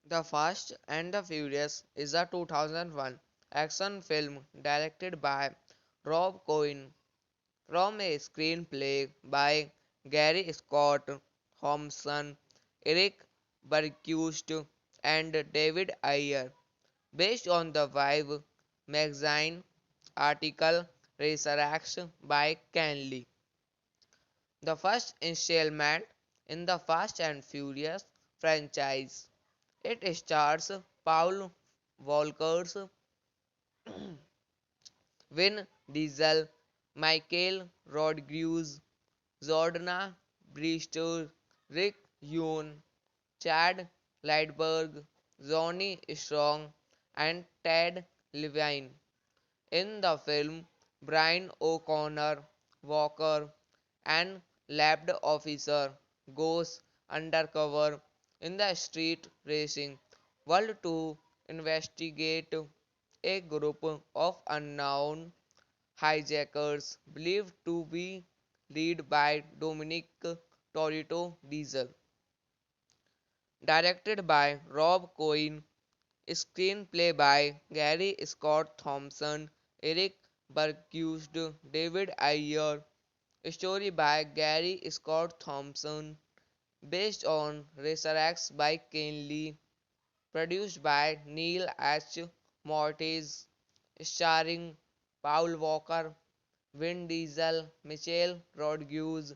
The Fast and the Furious is a 2001 action film directed by Rob Cohen from a screenplay by Gary Scott Thompson, Eric Bergquist, and David Ayer, based on the Vibe magazine article Resurrects by Ken Lee. The first installment in the Fast and Furious franchise. It stars Paul Walker, Vin Diesel, Michael Rodriguez, Jordana Brewster, Rick Yoon, Chad Lightberg, Johnny Strong, and Ted Levine. In the film, Brian O'Connor Walker, an lab officer, goes undercover in the street racing world to investigate a group of unknown hijackers believed to be led by Dominic Toretto Diesel. Directed by Rob Cohen, screenplay by Gary Scott Thompson, Eric Bergquist, David Ayer, story by Gary Scott Thompson, based on Resurrects by Ken Lee, produced by Neil H. Mortis, starring Paul Walker, Vin Diesel, Michelle Rodriguez,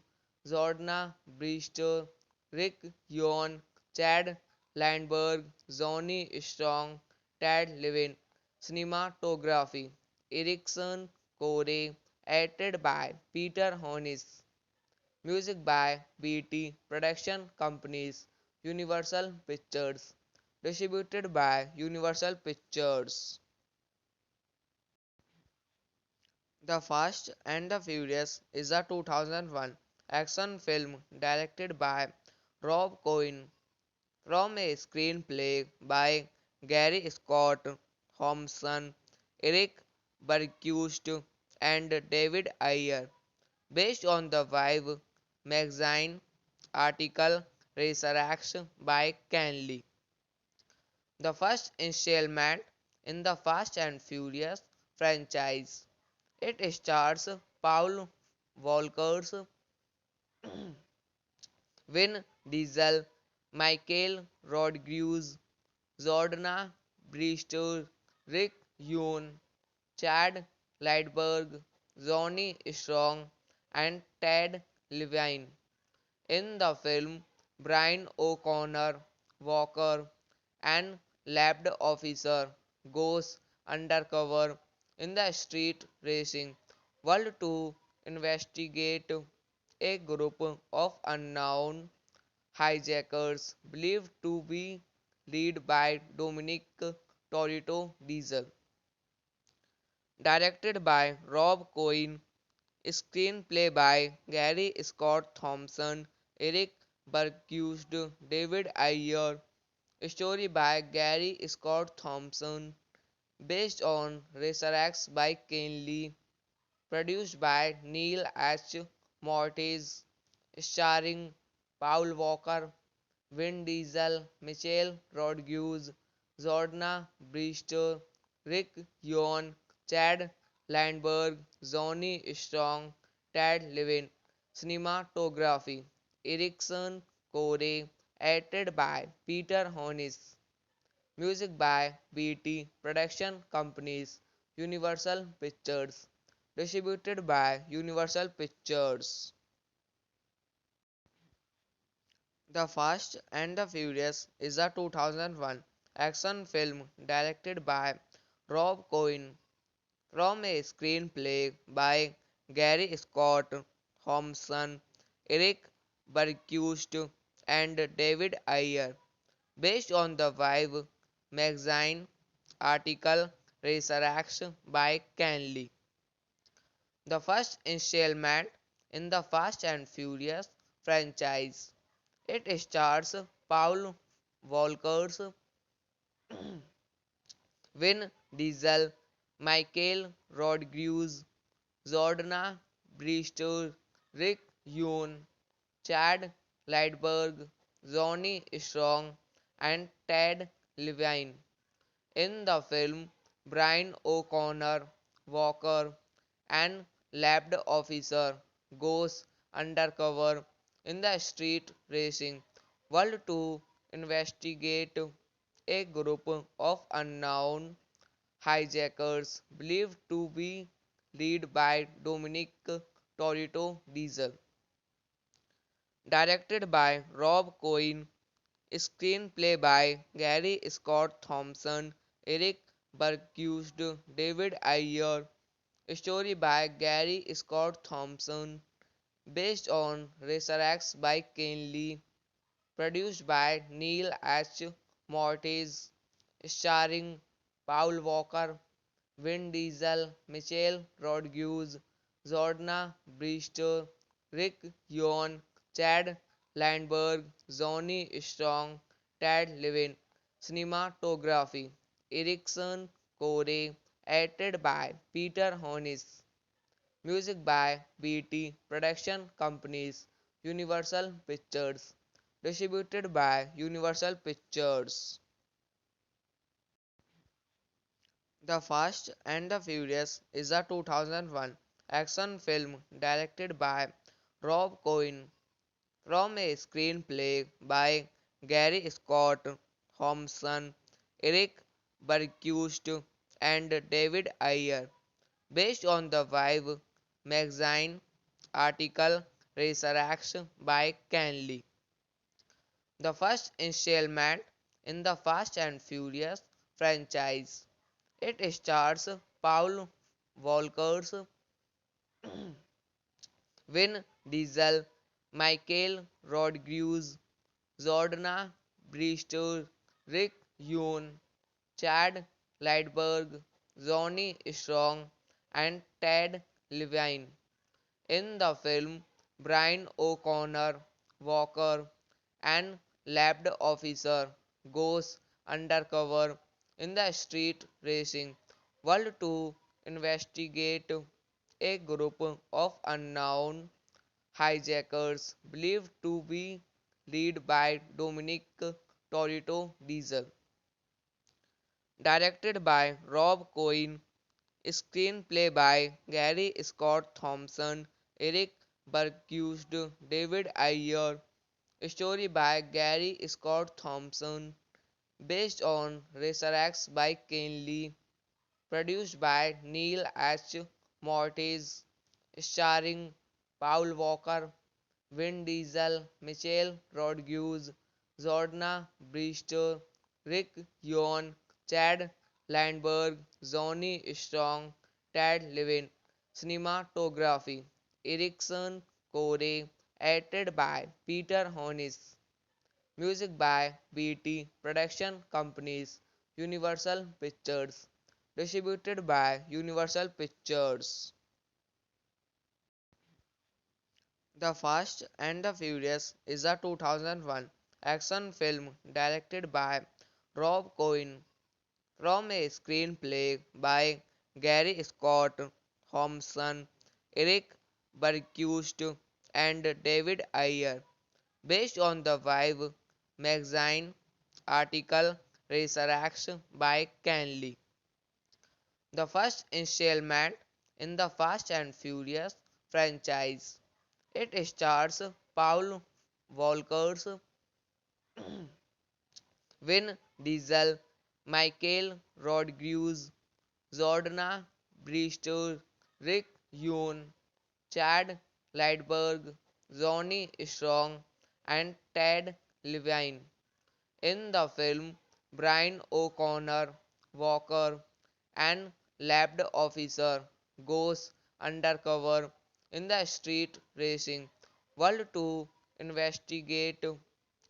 Jordana Brewster, Rick Yoon, Chad Lindbergh, Johnny Strong, Ted Levine. Cinematography Erickson Core, edited by Peter Hornis. Music by BT Production Companies, Universal Pictures. Distributed by Universal Pictures. The Fast and the Furious is a 2001 action film directed by Rob Cohen from a screenplay by Gary Scott Thompson, Eric Bergquist, and David Ayer, based on the Vibe magazine article Resurrects by Ken Lee. The first installment in the Fast and Furious franchise. It stars Paul Walker, Vin Diesel, Michael Rodriguez, Jordana Brewster, Rick Yoon, Chad Lightberg, Johnny Strong, and Ted Levine. In the film, Brian O'Connor Walker, an lab officer, goes undercover in the street racing world to investigate a group of unknown hijackers believed to be led by Dominic Torito Diesel. Directed by Rob Cohen, screenplay by Gary Scott Thompson, Eric Bergquist, David Ayer, story by Gary Scott Thompson, based on Racer X by Ken Lee, produced by Neil H. Mortis, starring Paul Walker, Vin Diesel, Michelle Rodriguez, Jordana Brewster, Rick Yoon, Chad Landberg, Johnny Strong, Ted Levine. Cinematography Erickson Core, edited by Peter Hornis. Music by BT Production Companies, Universal Pictures. Distributed by Universal Pictures. The Fast and the Furious is a 2001 action film directed by Rob Cohen from a screenplay by Gary Scott Thompson, Eric Bergquist, and David Ayer, based on the Vibe magazine article Racer X by Ken Lee. The first installment in the Fast and Furious franchise. It stars Paul Walker, Vin Diesel, Michael Rodriguez, Jordana Brewster, Rick Yoon, Chad Lightberg, Johnny Strong, and Ted Levine. In the film, Brian O'Connor Walker, an lab officer, goes undercover in the street racing world to investigate a group of unknown hijackers believed to be led by Dominic Torito Diesel. Directed by Rob Cohen, screenplay by Gary Scott Thompson, Eric Bergquist, David Ayer, story by Gary Scott Thompson, based on Racer X by Ken Lee, produced by Neil H. Mortis, starring Paul Walker, Vin Diesel, Michelle Rodriguez, Jordana Brewster, Rick Yoon, Chad Landberg, Johnny Strong, Ted Levine. Cinematography Erickson Core, edited by Peter Hornis. Music by BT Production Companies, Universal Pictures. Distributed by Universal Pictures. The Fast and the Furious is a 2001 action film directed by Rob Cohen from a screenplay by Gary Scott Thompson, Eric Bergquist, and David Ayer, based on the Vibe magazine article Racer X by Ken Lee. The first installment in the Fast and Furious franchise. It stars Paul Walker, Vin Diesel, Michael Rodriguez, Jordana Brewster, Rick Yoon, Chad Lightberg, Johnny Strong, and Ted Levine. In the film, Brian O'Connor Walker, an lab officer, goes undercover in the street racing world to investigate a group of unknown hijackers believed to be led by Dominic Torito Diesel. Directed by Rob Cohen, screenplay by Gary Scott Thompson, Eric Bergquist, David Ayer, story by Gary Scott Thompson, based on Racer X by Ken Lee, produced by Neil H. Mortis, starring Paul Walker, Vin Diesel, Michelle Rodriguez, Jordana Brewster, Rick Yoon, Chad Landberg, Johnny Strong, Ted Levin. Cinematography Erickson Core, edited by Peter Hornis. Music by BT Production Companies, Universal Pictures. Distributed by Universal Pictures. The Fast and the Furious is a 2001 action film directed by Rob Cohen from a screenplay by Gary Scott Thompson, Eric Bergquist, and David Ayer, based on the Vibe magazine article Racer by Ken Lee. The first installment in the Fast and Furious franchise. It stars Paul Walker, Vin Diesel, Michael Rodriguez, Jordana Brewster, Rick Yoon, Chad Lightberg, Johnny Strong, and Ted Levine. In the film, Brian O'Connor Walker, an lab officer, goes undercover in the street racing world to investigate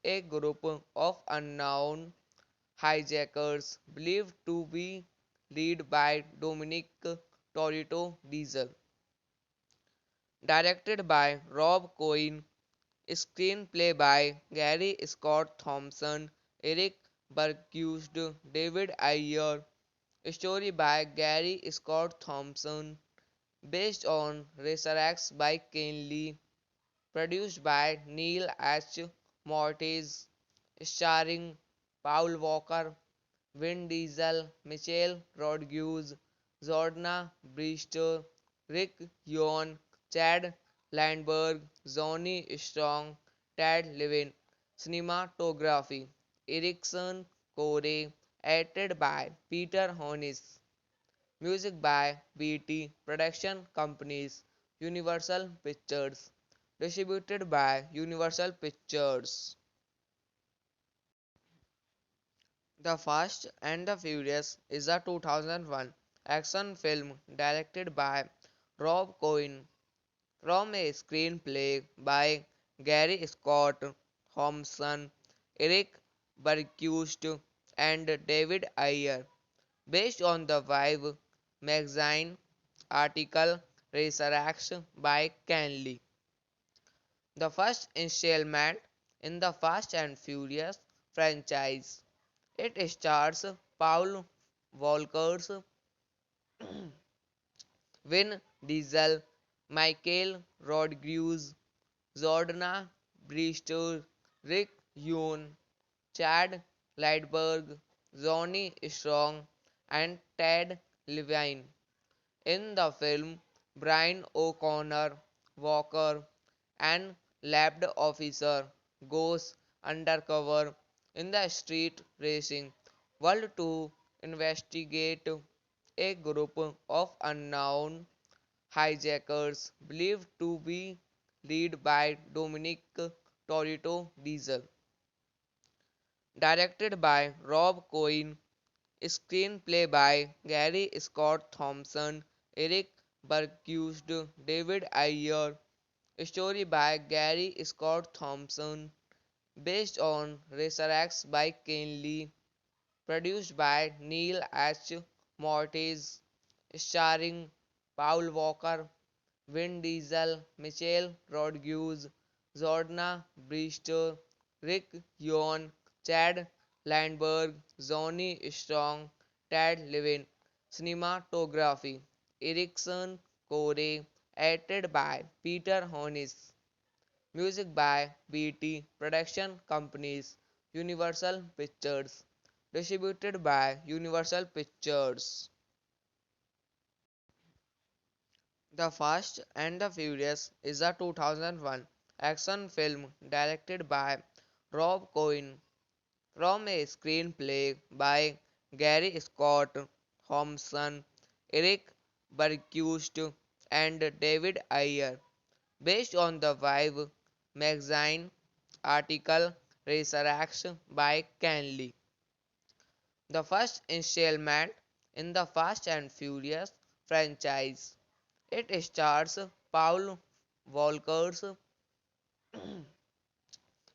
a group of unknown hijackers believed to be led by Dominic Toretto Diesel. Directed by Rob Cohen, screenplay by Gary Scott Thompson, Eric Bergquist, David Ayer, story by Gary Scott Thompson, based on Racer by Ken Lee, produced by Neil H. Mortis, starring Paul Walker, Vin Diesel, Michelle Rodriguez, Jordana Brewster, Rick Yoon, Chad Landberg, Johnny Strong, Ted Levin. Cinematography Erickson Core, edited by Peter Hornis. Music by BT Production Companies, Universal Pictures. Distributed by Universal Pictures. The Fast and the Furious is a 2001 action film directed by Rob Cohen from a screenplay by Gary Scott Thompson, Eric Bergquist, and David Ayer, based on the Vibe magazine article Racer by Ken Lee. The first installment in the Fast and Furious franchise. It stars Paul Walker, Vin Diesel, Michael Rodriguez, Jordana Brewster, Rick Yoon, Chad Lightberg, Johnny Strong, and Ted Levine. In the film, Brian O'Connor Walker, an lab officer, goes undercover in the street racing world to investigate a group of unknown hijackers believed to be led by Dominic Toretto Diesel. Directed by Rob Cohen, screenplay by Gary Scott Thompson, Eric Bergquist, David Ayer, story by Gary Scott Thompson, based on Racer by Ken Lee, produced by Neil H. Mortis, starring Paul Walker, Vin Diesel, Michelle Rodriguez, Jordana Brewster, Rick Yoon, Chad Landberg, Johnny Strong, Ted Levin. Cinematography Erickson Core, edited by Peter Hornis. Music by BT Production Companies, Universal Pictures. Distributed by Universal Pictures. The Fast and the Furious is a 2001 action film directed by Rob Cohen from a screenplay by Gary Scott Thompson, Eric Bergquist, and David Ayer, based on the Vibe magazine article Resurrects by Ken Lee. The first installment in the Fast and Furious franchise. It stars Paul Walker,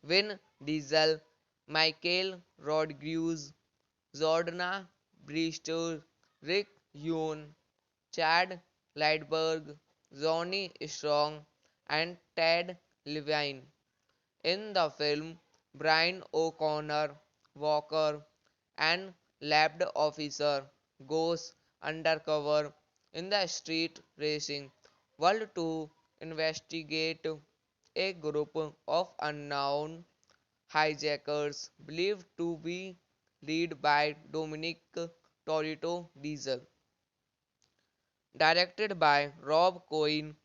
Vin Diesel, Michael Rodriguez, Jordana Brewster, Rick Yoon, Chad Lightberg, Johnny Strong, and Ted Levine. In the film, Brian O'Connor Walker, an lab officer, goes undercover in the street racing world to investigate a group of unknown hijackers believed to be led by Dominic Toretto Diesel. Directed by Rob Cohen,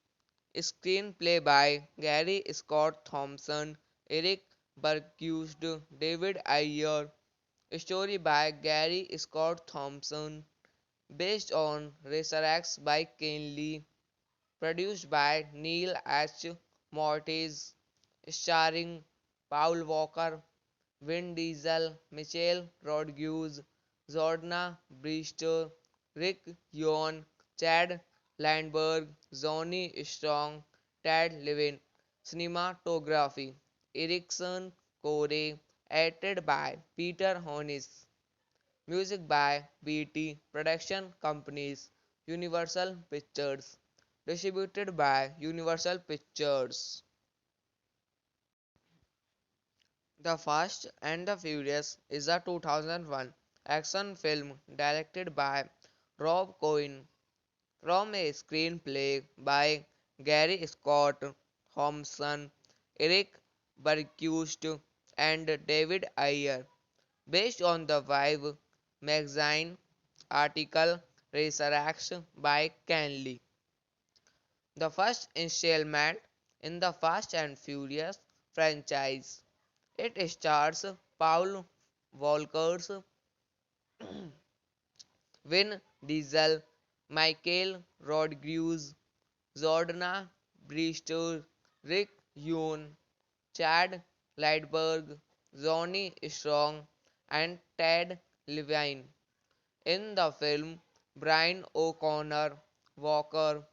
screenplay by Gary Scott Thompson, Eric Bergquist, David Ayer, story by Gary Scott Thompson, based on Resurrects by Ken Lee, produced by Neil H. Mortis, starring Paul Walker, Vin Diesel, Michelle Rodriguez, Jordana Brewster, Rick Yoon, Chad Landberg, Johnny Strong, Ted Levine. Cinematography Erickson Core, edited by Peter Hornis. Music by BT Production Companies, Universal Pictures. Distributed by Universal Pictures. The Fast and the Furious is a 2001 action film directed by Rob Cohen from a screenplay by Gary Scott Thompson, Eric Bergquist, and David Ayer, based on the Vibe magazine article Resurrects by Ken Lee. The first installment in the Fast and Furious franchise. It stars Paul Walker, Vin Diesel, Michael Rodriguez, Jordana Brewster, Rick Yoon, Chad Lightberg, Johnny Strong, and Ted Levine. In the film, Brian O'Connor Walker,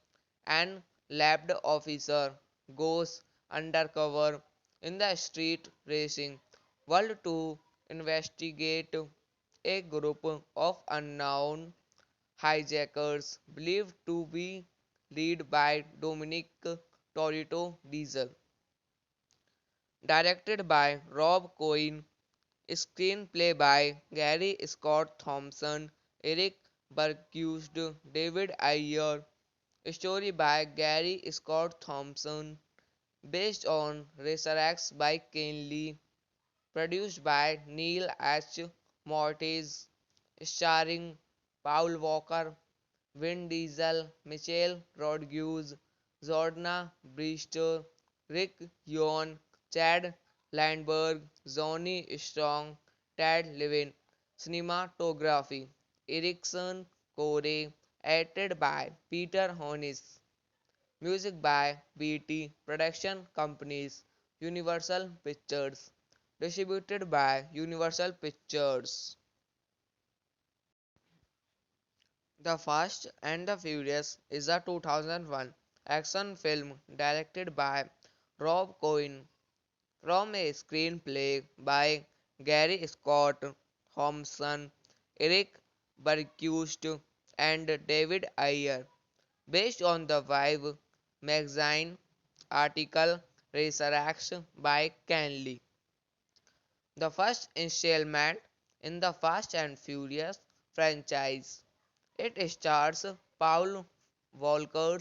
an lab officer, goes undercover in the street racing world to investigate a group of unknown hijackers believed to be led by Dominic Toretto Diesel. Directed by Rob Cohen, screenplay by Gary Scott Thompson, Eric Bergquist, David Ayer, story by Gary Scott Thompson, based on Resurrects by Ken Lee, produced by Neil H. Mortis, starring Paul Walker, Vin Diesel, Michelle Rodriguez, Jordana Brewster, Rick Yoon, Chad Landberg, Johnny Strong, Ted Levine. Cinematography Erickson Core, edited by Peter Hornis. Music by BT Production Companies, Universal Pictures. Distributed by Universal Pictures. The Fast and the Furious is a 2001 action film directed by Rob Cohen from a screenplay by Gary Scott Thompson, Eric Bergquist, and David Ayer, based on the Vibe magazine article Resurrects by Ken Lee. The first installment in the Fast and Furious franchise. It stars Paul Walker,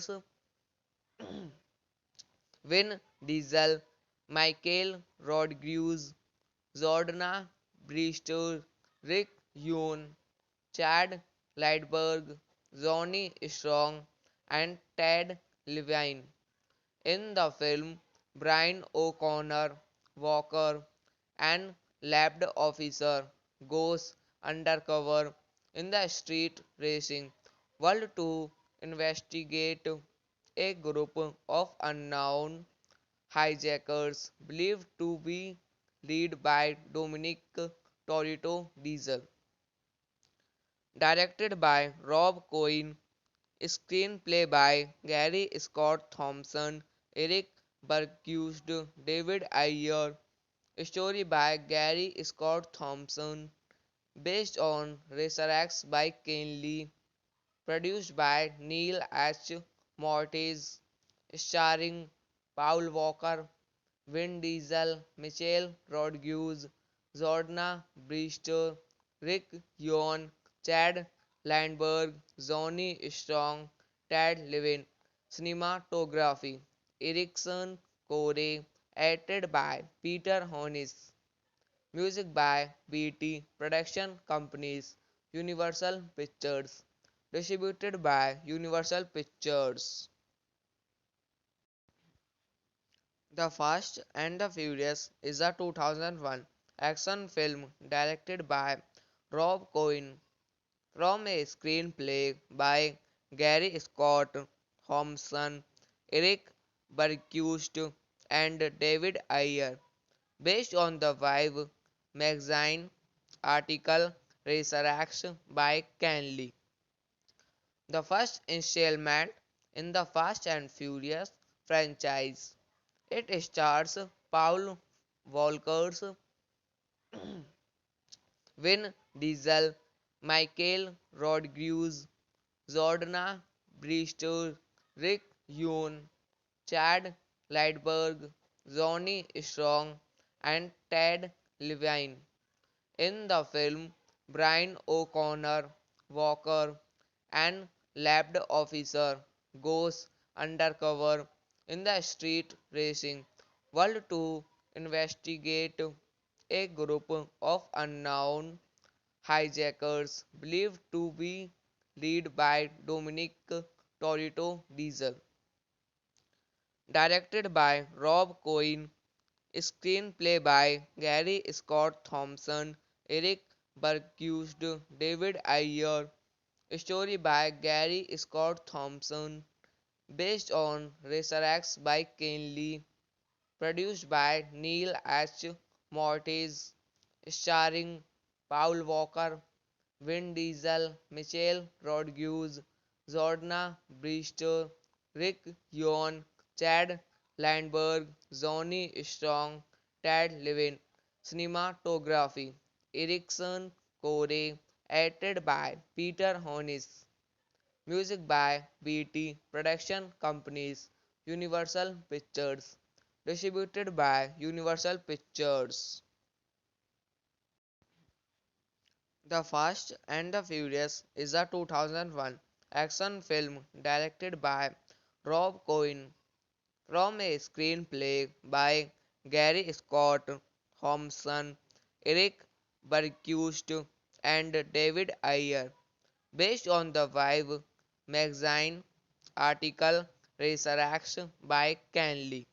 Vin Diesel, Michael Rodriguez, Jordana Brewster, Rick Yoon, Chad Lightberg, Johnny Strong, and Ted Levine. In the film, Brian O'Connor Walker, an lab officer, goes undercover in the street racing World 2 investigate a group of unknown hijackers believed to be led by Dominic Torito Diesel. Directed by Rob Cohen, screenplay by Gary Scott Thompson, Eric Bergquist, David Ayer, story by Gary Scott Thompson, based on Racer by Ken Lee, produced by Neil H. Mortis, starring Paul Walker, Vin Diesel, Michelle Rodriguez, Jordana Brewster, Rick Yoon, Chad Landberg, Johnny Strong, Ted Levin. Cinematography Erickson Core, edited by Peter Hornis. Music by BT Production Companies, Universal Pictures. Distributed by Universal Pictures. The Fast and the Furious is a 2001 action film directed by Rob Cohen from a screenplay by Gary Scott Thompson, Eric Bergquist, and David Ayer, based on the Vibe magazine article Racer by Ken Lee. The first installment in the Fast and Furious franchise. It stars Paul Walker's Vin Diesel, Michael Rodriguez, Jordana Brewster, Rick Yoon, Chad Lightberg, Johnny Strong, and Ted Levine. In the film, Brian O'Connor Walker, an lab officer, goes undercover in the street racing world to investigate a group of unknown hijackers believed to be led by Dominic Torito Diesel. Directed by Rob Cohen, screenplay by Gary Scott Thompson, Eric Bergquist, David Ayer, story by Gary Scott Thompson, based on Racer by Ken Lee, produced by Neil H. Mortis, starring Paul Walker, Vin Diesel, Michelle Rodriguez, Jordana Brewster, Rick Yoon, Chad Landberg, Johnny Strong, Ted Levin. Cinematography Erickson Core, edited by Peter Hornis. Music by BT Production Companies, Universal Pictures. Distributed by Universal Pictures. The Fast and the Furious is a 2001 action film directed by Rob Cohen from a screenplay by Gary Scott Thompson, Eric Bergquist, and David Ayer, based on the Vibe magazine article Racer by Ken Lee.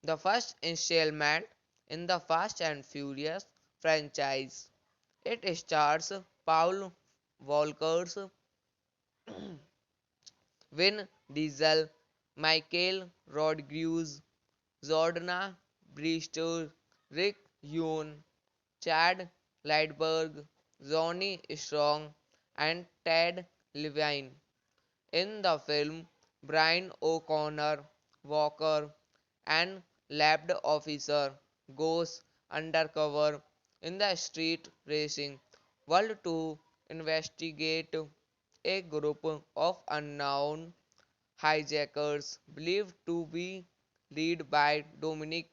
The first installment in the Fast and Furious franchise. It stars Paul Walker's Vin Diesel, Michael Rodriguez, Jordana Brewster, Rick Yoon, Chad Lightberg, Johnny Strong, and Ted Levine. In the film, Brian O'Connor Walker, an lab officer, goes undercover in the street racing world to investigate a group of unknown hijackers believed to be led by Dominic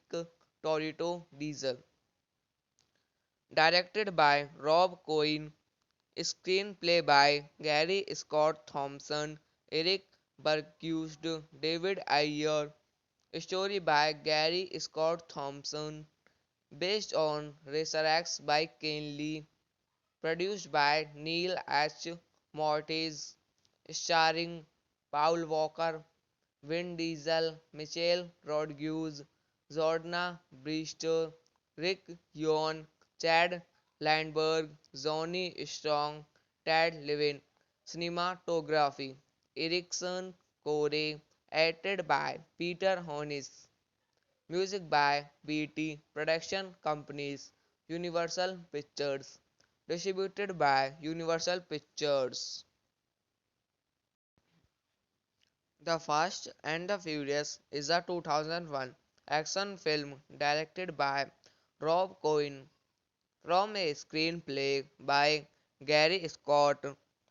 Torito Diesel. Directed by Rob Cohen, screenplay by Gary Scott Thompson, Eric Bergquist, David Ayer, story by Gary Scott Thompson, based on Racer by Ken Lee, produced by Neil H. Mortis, starring Paul Walker, Vin Diesel, Michelle Rodriguez, Jordana Brewster, Rick Yoon, Chad Landberg, Johnny Strong, Ted Levin. Cinematography Ericsson Core, edited by Peter Hornis. Music by BT Production Companies, Universal Pictures. Distributed by Universal Pictures. The Fast and the Furious is a 2001 action film directed by Rob Cohen from a screenplay by Gary Scott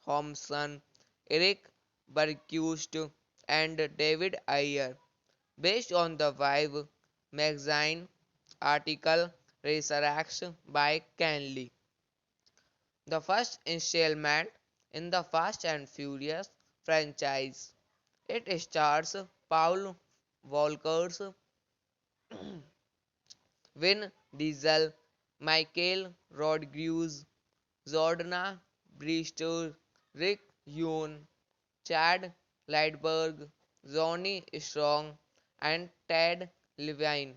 Thompson, Eric Bergquist, and David Ayer, based on the Vibe magazine article Racer by Ken Lee. The first installment in the Fast and Furious franchise. It stars Paul Walker's Vin Diesel, Michael Rodriguez, Jordana Brewster, Rick Yoon, Chad Lightberg, Johnny Strong, and Ted Levine.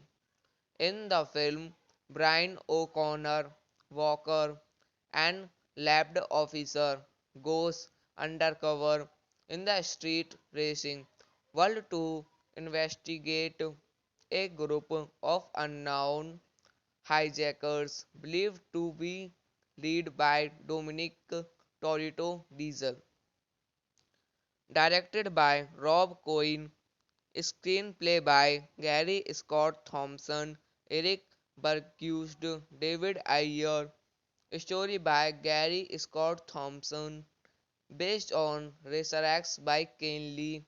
In the film, Brian O'Connor Walker, an lab officer, goes undercover in the street racing world to investigate a group of unknown hijackers believed to be led by Dominic Toretto Diesel. Directed by Rob Cohen, screenplay by Gary Scott Thompson, Eric Bergquist, David Ayer, story by Gary Scott Thompson, based on Racer by Ken Lee,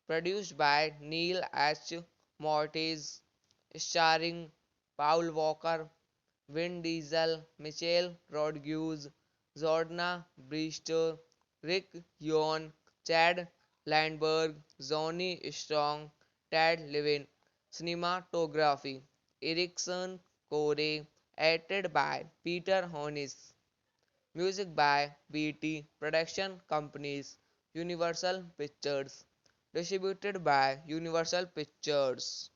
produced by Neil H. Mortis, starring Paul Walker, Vin Diesel, Michelle Rodriguez, Jordana Brewster, Rick Yoon, Chad Landberg, Johnny Strong, Ted Levine. Cinematography Ericsson Core, edited by Peter Hornis. Music by BT Production Companies, Universal Pictures. Distributed by Universal Pictures.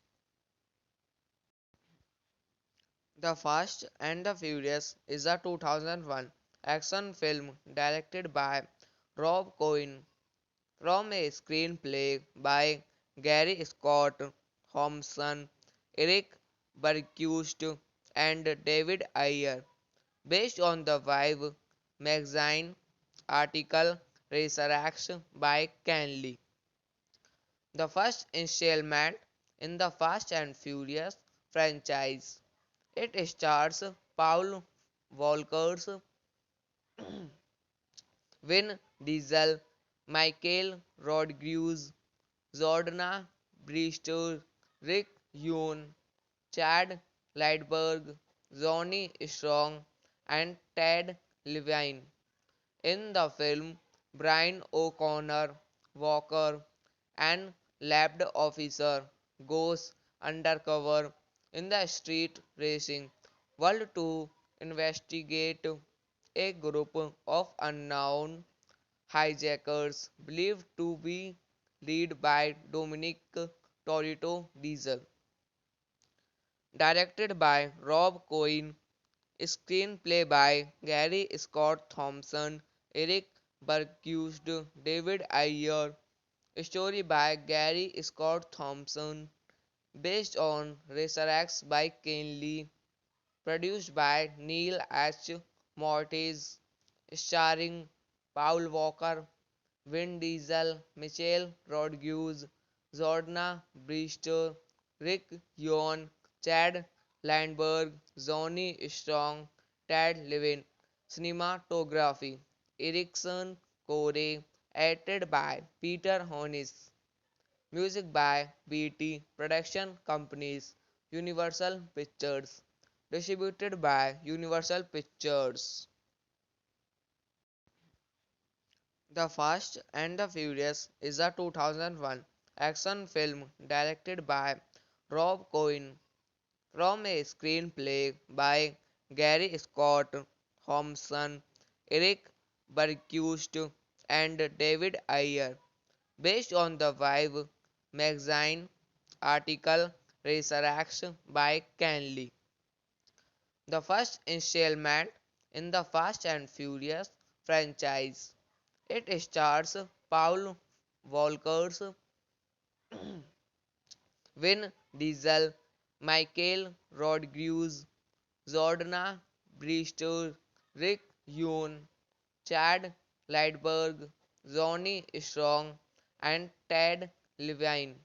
The Fast and the Furious is a 2001 action film directed by Rob Cohen from a screenplay by Gary Scott Thompson, Eric Bergquist, and David Ayer, based on the Vibe magazine article Racer by Ken Lee. The first installment in the Fast and Furious franchise. It stars Paul Walker's Vin Diesel, Michael Rodriguez, Jordana Brewster, Rick Yoon, Chad Lightberg, Johnny Strong, and Ted Levine. In the film, Brian O'Connor Walker, an lab officer, goes undercover in the street racing world to investigate a group of unknown hijackers believed to be led by Dominic Toretto Diesel. Directed by Rob Cohen, screenplay by Gary Scott Thompson, Eric Bergquist, David Ayer, story by Gary Scott Thompson, based on Racer by Ken Lee, produced by Neil H. Mortis, starring Paul Walker, Vin Diesel, Michelle Rodriguez, Jordana Brewster, Rick Yoon, Chad Landberg, Johnny Strong, Ted Levine. Cinematography Ericsson Core, edited by Peter Hornis. Music by BT Production Companies, Universal Pictures. Distributed by Universal Pictures. The Fast and the Furious is a 2001 action film directed by Rob Cohen from a screenplay by Gary Scott Thompson, Eric Bergquist, and David Ayer, based on the Vibe magazine article Racer by Ken Lee. The first installment in the Fast and Furious franchise. It stars Paul Walker's Vin Diesel, Michael Rodriguez, Jordana Brewster, Rick Yoon, Chad Lightberg, Johnny Strong, and Ted Levine.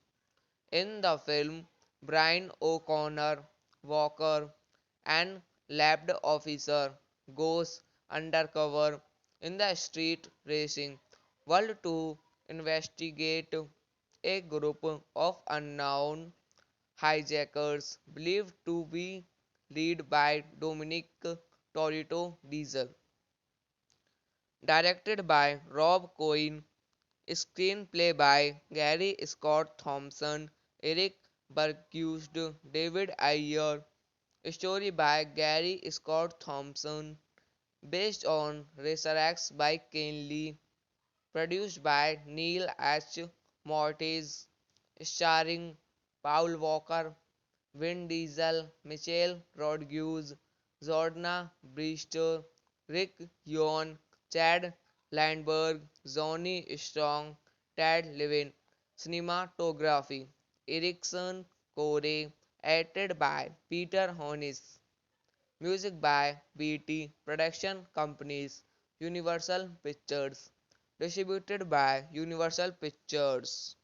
In the film, Brian O'Connor Walker, an lab officer, goes undercover in the street racing world to investigate a group of unknown hijackers believed to be led by Dominic Torito Diesel. Directed by Rob Cohen, screenplay by Gary Scott Thompson, Eric Bergquist, David Ayer, story by Gary Scott Thompson, based on Racer X by Ken Lee, produced by Neil H. Mortis, starring Paul Walker, Vin Diesel, Michelle Rodriguez, Jordana Brewster, Rick Yoon, Chad Landberg, Johnny Strong, Ted Levine. Cinematography Erickson Core, edited by Peter Hornis. Music by BT Production Companies, Universal Pictures. Distributed by Universal Pictures.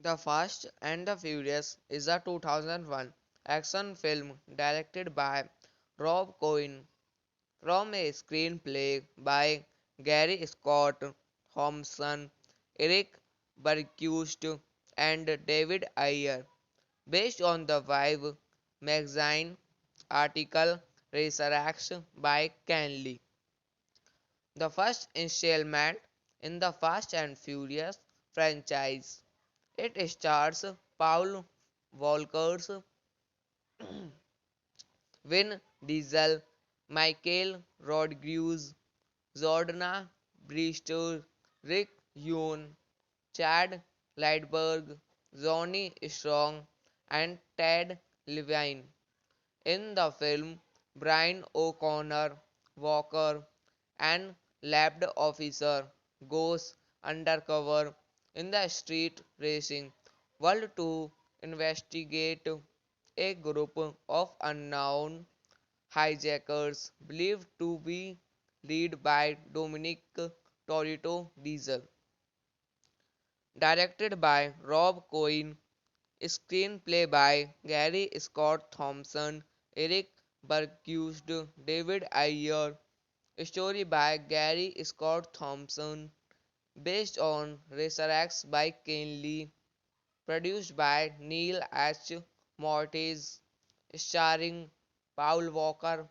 The Fast and the Furious is a 2001 action film directed by Rob Cohen from a screenplay by Gary Scott Thompson, Eric Bergquist, and David Ayer, based on the Vibe magazine article Resurrection by Ken Lee. The first installment in the Fast and Furious franchise. It stars Paul Walker's Vin Diesel, Michael Rodriguez, Jordana Brewster, Rick Yoon, Chad Lightberg, Johnny Strong, and Ted Levine. In the film, Brian O'Connor Walker, an lab officer, goes undercover in the street racing world to investigate a group of unknown hijackers believed to be led by Dominic Torito Diesel. Directed by Rob Cohen, screenplay by Gary Scott Thompson, Eric Bergquist, David Ayer, story by Gary Scott Thompson, based on Racer X by Ken Lee, produced by Neil H. Mortis, starring Paul Walker,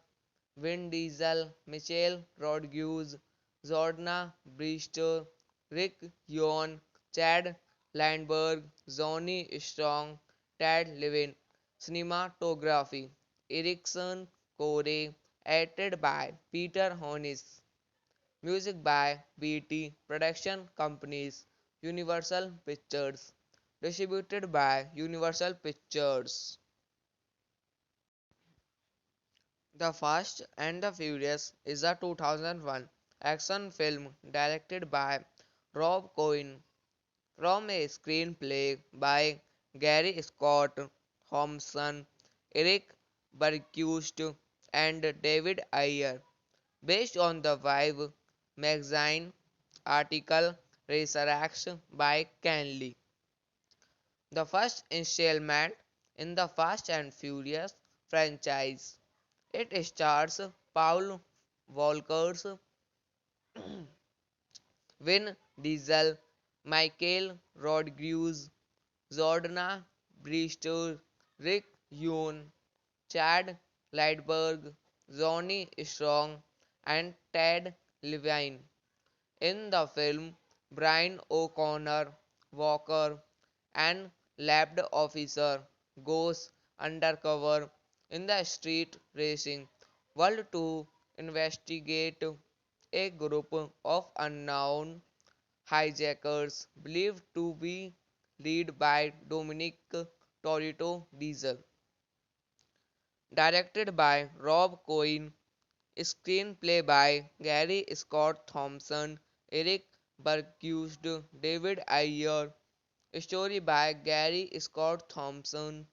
Vin Diesel, Michelle Rodriguez, Jordana Brewster, Rick Yoon, Chad Landberg, Johnny Strong, Ted Levine. Cinematography Erickson Core, edited by Peter Hornis. Music by BT Production Companies, Universal Pictures. Distributed by Universal Pictures. The Fast and the Furious is a 2001 action film directed by Rob Cohen from a screenplay by Gary Scott Thompson, Eric Bergquist, and David Ayer, based on the Vibe magazine article Resurrection by Ken Lee. The first installment in the Fast and Furious franchise. It stars Paul Walker's Vin Diesel, Michael Rodriguez, Jordana Brewster, Rick Yoon, Chad Lightberg, Johnny Strong, and Ted Levine. In the film, Brian O'Connor Walker, an lab officer, goes undercover in the street racing world to investigate a group of unknown hijackers believed to be led by Dominic Torito Diesel. Directed by Rob Cohen, Screenplay by Gary Scott Thompson, Eric Bergquist, David Ayer. Story by Gary Scott Thompson,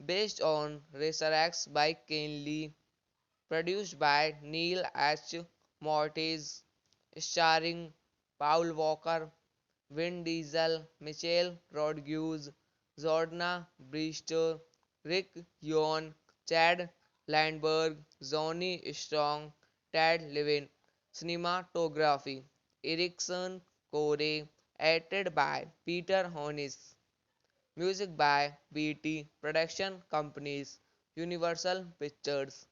based on Racer X by Ken Lee. Produced by Neil H. Mortis. Starring Paul Walker, Vin Diesel, Michelle Rodriguez, Jordana Brewster, Rick Yoon, Chad Landberg, Johnny Strong, Ted Levin. Cinematography Erickson Core, edited by Peter Hornis. Music by BT Production Companies, Universal Pictures.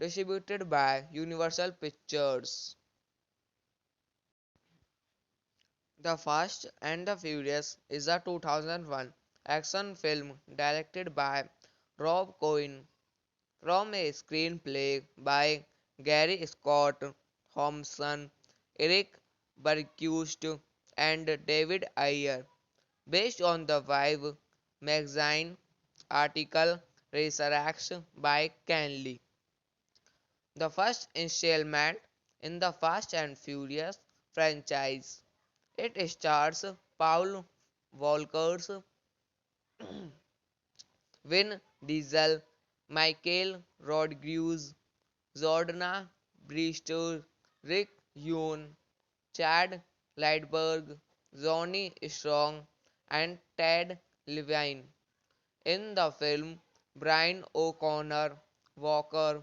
Distributed by Universal Pictures. The Fast and the Furious is a 2001 action film directed by Rob Cohen from a screenplay by Gary Scott Thompson, Eric Bergquist, and David Ayer, based on the Vibe magazine article Resurrection by Ken Lee. The first installment in the Fast and Furious franchise. It stars Paul Walker's Vin Diesel, Michael Rodriguez, Jordana Brewster, Rick Yoon, Chad Lightberg, Johnny Strong, and Ted Levine. In the film, Brian O'Connor Walker,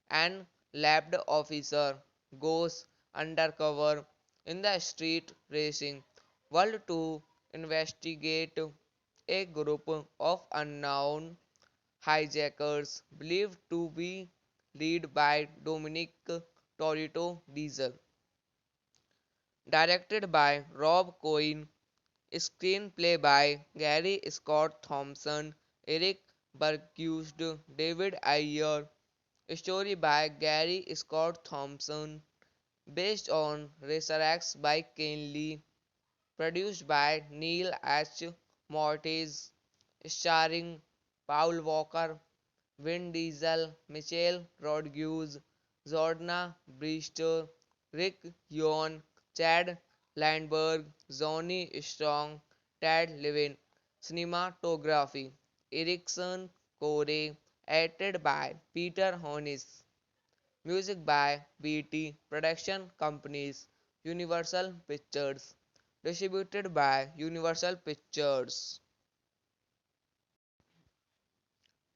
an lab officer, goes undercover in the street racing world to investigate a group of unknown hijackers believed to be led by Dominic Toretto Diesel. Directed by Rob Cohen, screenplay by Gary Scott Thompson, Eric Bergquist, David Ayer. Story by Gary Scott Thompson, based on Racer X by Ken Lee. Produced by Neil H. Mortis. Starring Paul Walker, Vin Diesel, Michelle Rodriguez, Jordana Brewster, Rick Yoon, Chad Landberg, Johnny Strong, Ted Levin. Cinematography Erickson Core, edited by Peter Hornis. Music by BT Production Companies, Universal Pictures. Distributed by Universal Pictures.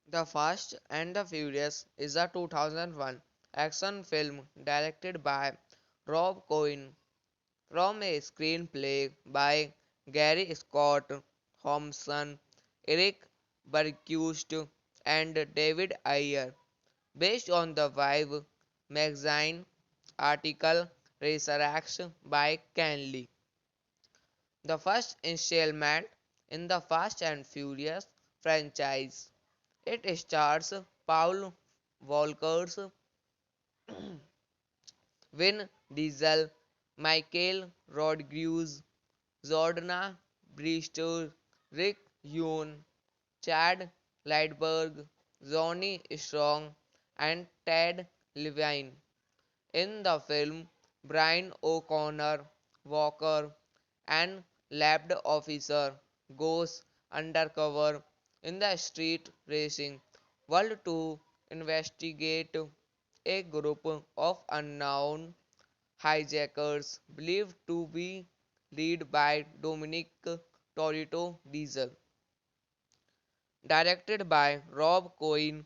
The Fast and the Furious is a 2001 action film directed by Rob Cohen from a screenplay by Gary Scott Thompson, Eric Bergquist, and David Ayer, based on the Vibe magazine article Resurrection by Ken Lee. The first installment in the Fast and Furious franchise. It stars Paul Walker's Vin Diesel, Michael Rodriguez, Jordana Brewster, Rick Yoon, Chad Lightberg, Johnny Strong, and Ted Levine. In the film, Brian O'Connor Walker, an lab officer, goes undercover in the street racing world to investigate a group of unknown hijackers believed to be led by Dominic Toretto Diesel. Directed by Rob Cohen,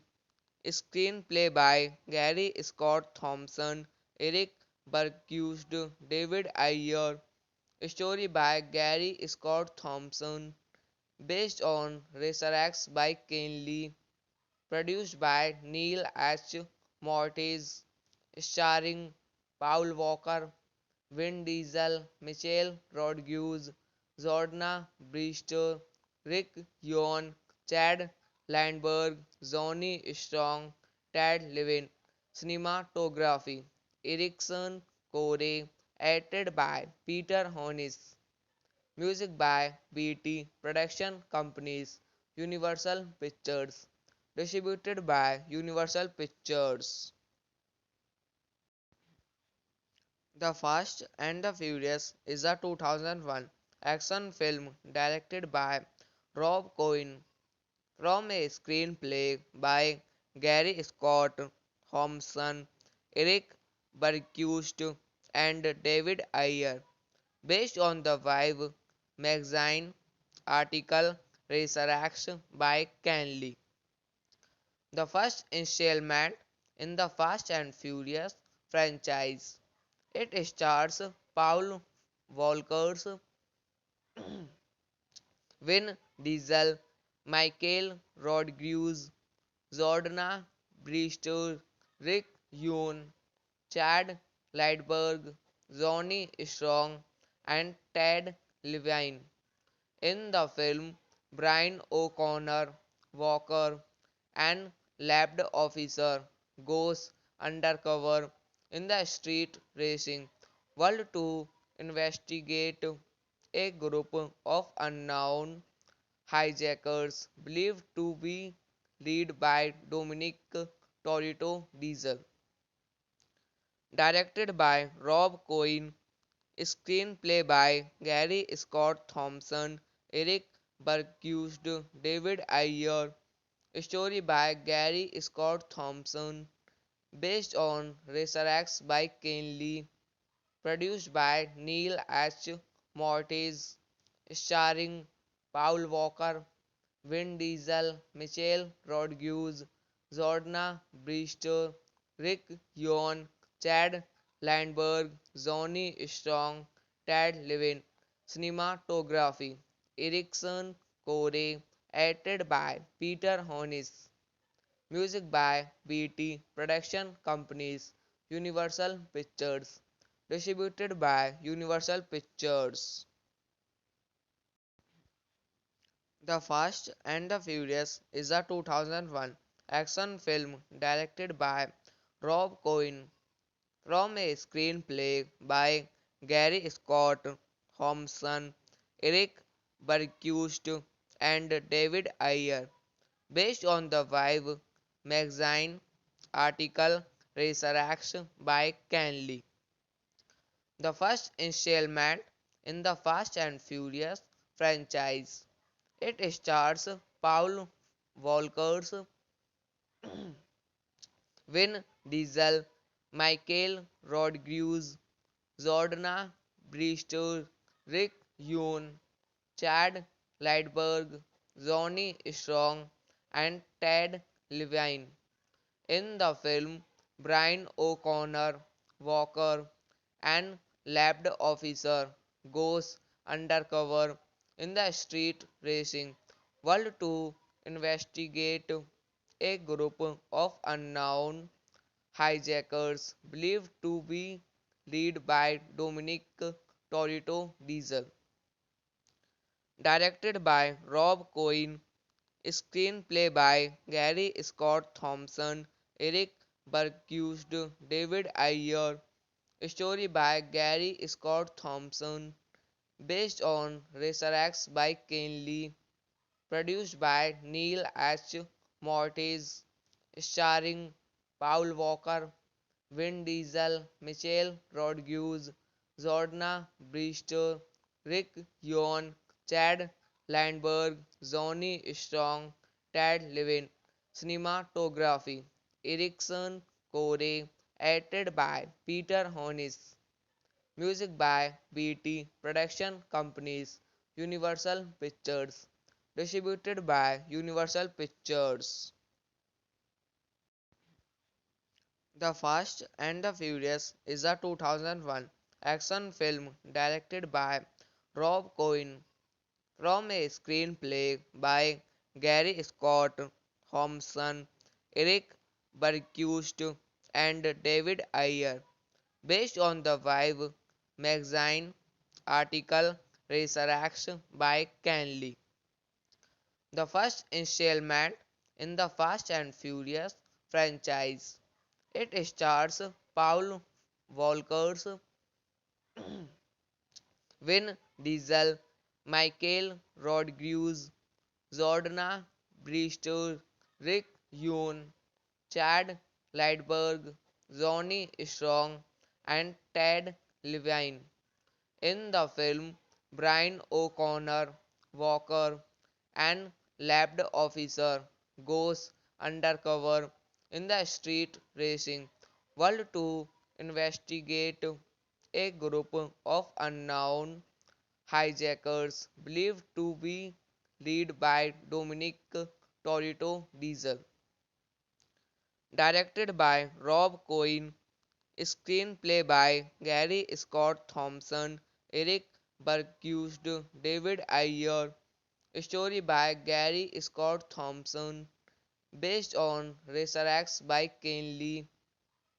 screenplay by Gary Scott Thompson, Eric Bergquist, David Ayer. Story by Gary Scott Thompson, based on Racer X by Ken Lee. Produced by Neil H. Mortis. Starring Paul Walker, Vin Diesel, Michelle Rodriguez, Jordana Brewster, Rick Yoon, Chad Landberg, Johnny Strong, Ted Levin. Cinematography Erickson Core, edited by Peter Hornis. Music by BT Production Companies, Universal Pictures. Distributed by Universal Pictures. The Fast and the Furious is a 2001 action film directed by Rob Cohen from a screenplay by Gary Scott Thompson, Eric Bergquist, and David Ayer, based on the Vibe magazine article Resurrects by Ken Lee. The first installment in the Fast and Furious franchise. It stars Paul Walker, Vin Diesel, Michael Rodriguez, Jordana Brewster, Rick Yoon, Chad Lightberg, Johnny Strong, and Ted Levine. In the film, Brian O'Connor Walker, an lab officer, goes undercover in the street racing world to investigate a group of unknown hijackers believed to be led by Dominic Toretto Diesel. Directed by Rob Cohen, screenplay by Gary Scott Thompson, Eric Bergquist, David Ayer, story by Gary Scott Thompson, based on Resurrects by Ken Lee, produced by Neil H. Mortis, starring Paul Walker, Vin Diesel, Michelle Rodriguez, Jordana Brewster, Rick Yoon, Chad Landberg, Johnny Strong, Ted Levine. Cinematography Erickson Core, edited by Peter Hornis. Music by BT Production Companies, Universal Pictures. Distributed by Universal Pictures. The Fast and the Furious is a 2001 action film directed by Rob Cohen from a screenplay by Gary Scott Thompson, Eric Bergquist, and David Ayer, based on the Vibe magazine article Resurrects by Ken Lee. The first installment in the Fast and Furious franchise. It stars Paul Walker, Vin Diesel, Michael Rodriguez, Jordana Brewster, Rick Yoon, Chad Lightberg, Johnny Strong, and Ted Levine. In the film, Brian O'Connor Walker, an lab officer, goes undercover in the street racing world to investigate a group of unknown hijackers believed to be led by Dominic Toretto Diesel. Directed by Rob Cohen, screenplay by Gary Scott Thompson, Eric Bergquist, David Ayer, story by Gary Scott Thompson, based on Resurrects by Ken Lee, produced by Neil H. Mortis, starring Paul Walker, Vin Diesel, Michelle Rodriguez, Jordana Brewster, Rick Yoon, Chad Landberg, Johnny Strong, Ted Levine. Cinematography Erickson Core, edited by Peter Hornis. Music by BT Production Companies, Universal Pictures. Distributed by Universal Pictures. The Fast and the Furious is a 2001 action film directed by Rob Cohen from a screenplay by Gary Scott Thompson, Eric Bergquist, and David Ayer, based on the Vibe magazine article Resurrects by Ken Lee. The first installment in the Fast and Furious franchise. It stars Paul Walker, Vin Diesel, Michael Rodriguez, Jordana Brewster, Rick Yoon, Chad Lightberg, Johnny Strong, and Ted Levine. In the film, Brian O'Connor Walker, an lab officer, goes undercover in the street racing world to investigate a group of unknown hijackers believed to be led by Dominic Torito Diesel. Directed by Rob Cohen, screenplay by Gary Scott Thompson, Eric Bergquist, David Ayer, story by Gary Scott Thompson, based on Racer by Ken Lee,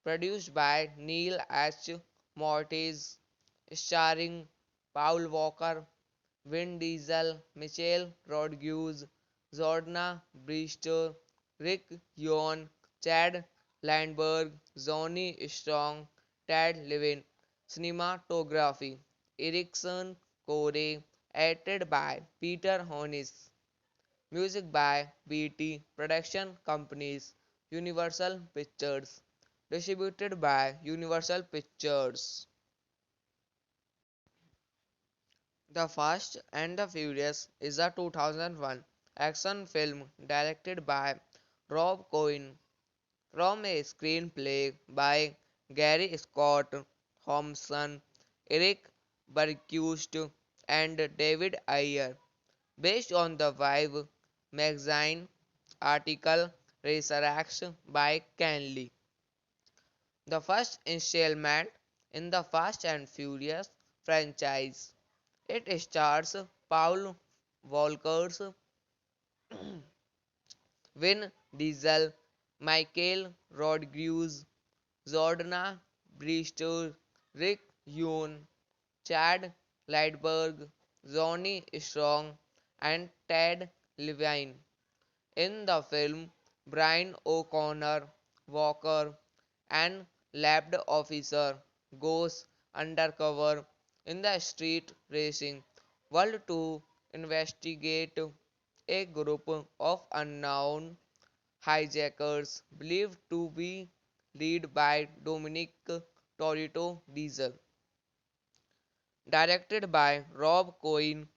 produced by Neil H. Mortis, starring Paul Walker, Vin Diesel, Michelle Rodriguez, Jordana Brewster, Rick Yoon, Chad Landberg, Johnny Strong, Ted Levine. Cinematography Erickson Core, edited by Peter Hornis. Music by BT Production Companies, Universal Pictures. Distributed by Universal Pictures. The Fast and the Furious is a 2001 action film directed by Rob Cohen from a screenplay by Gary Scott Thompson, Eric Bergquist, and David Ayer, based on the Vibe magazine article Racer by Ken Lee. The first installment in the Fast and Furious franchise. It stars Paul Walker's Vin Diesel, Michael Rodriguez, Jordana Brewster, Rick Yoon, Chad Lightberg, Johnny Strong, and Ted Levine. In the film, Brian O'Connor Walker, an lab officer, goes undercover in the street racing world to investigate a group of unknown hijackers believed to be led by Dominic Torito Diesel. Directed by Rob Cohen,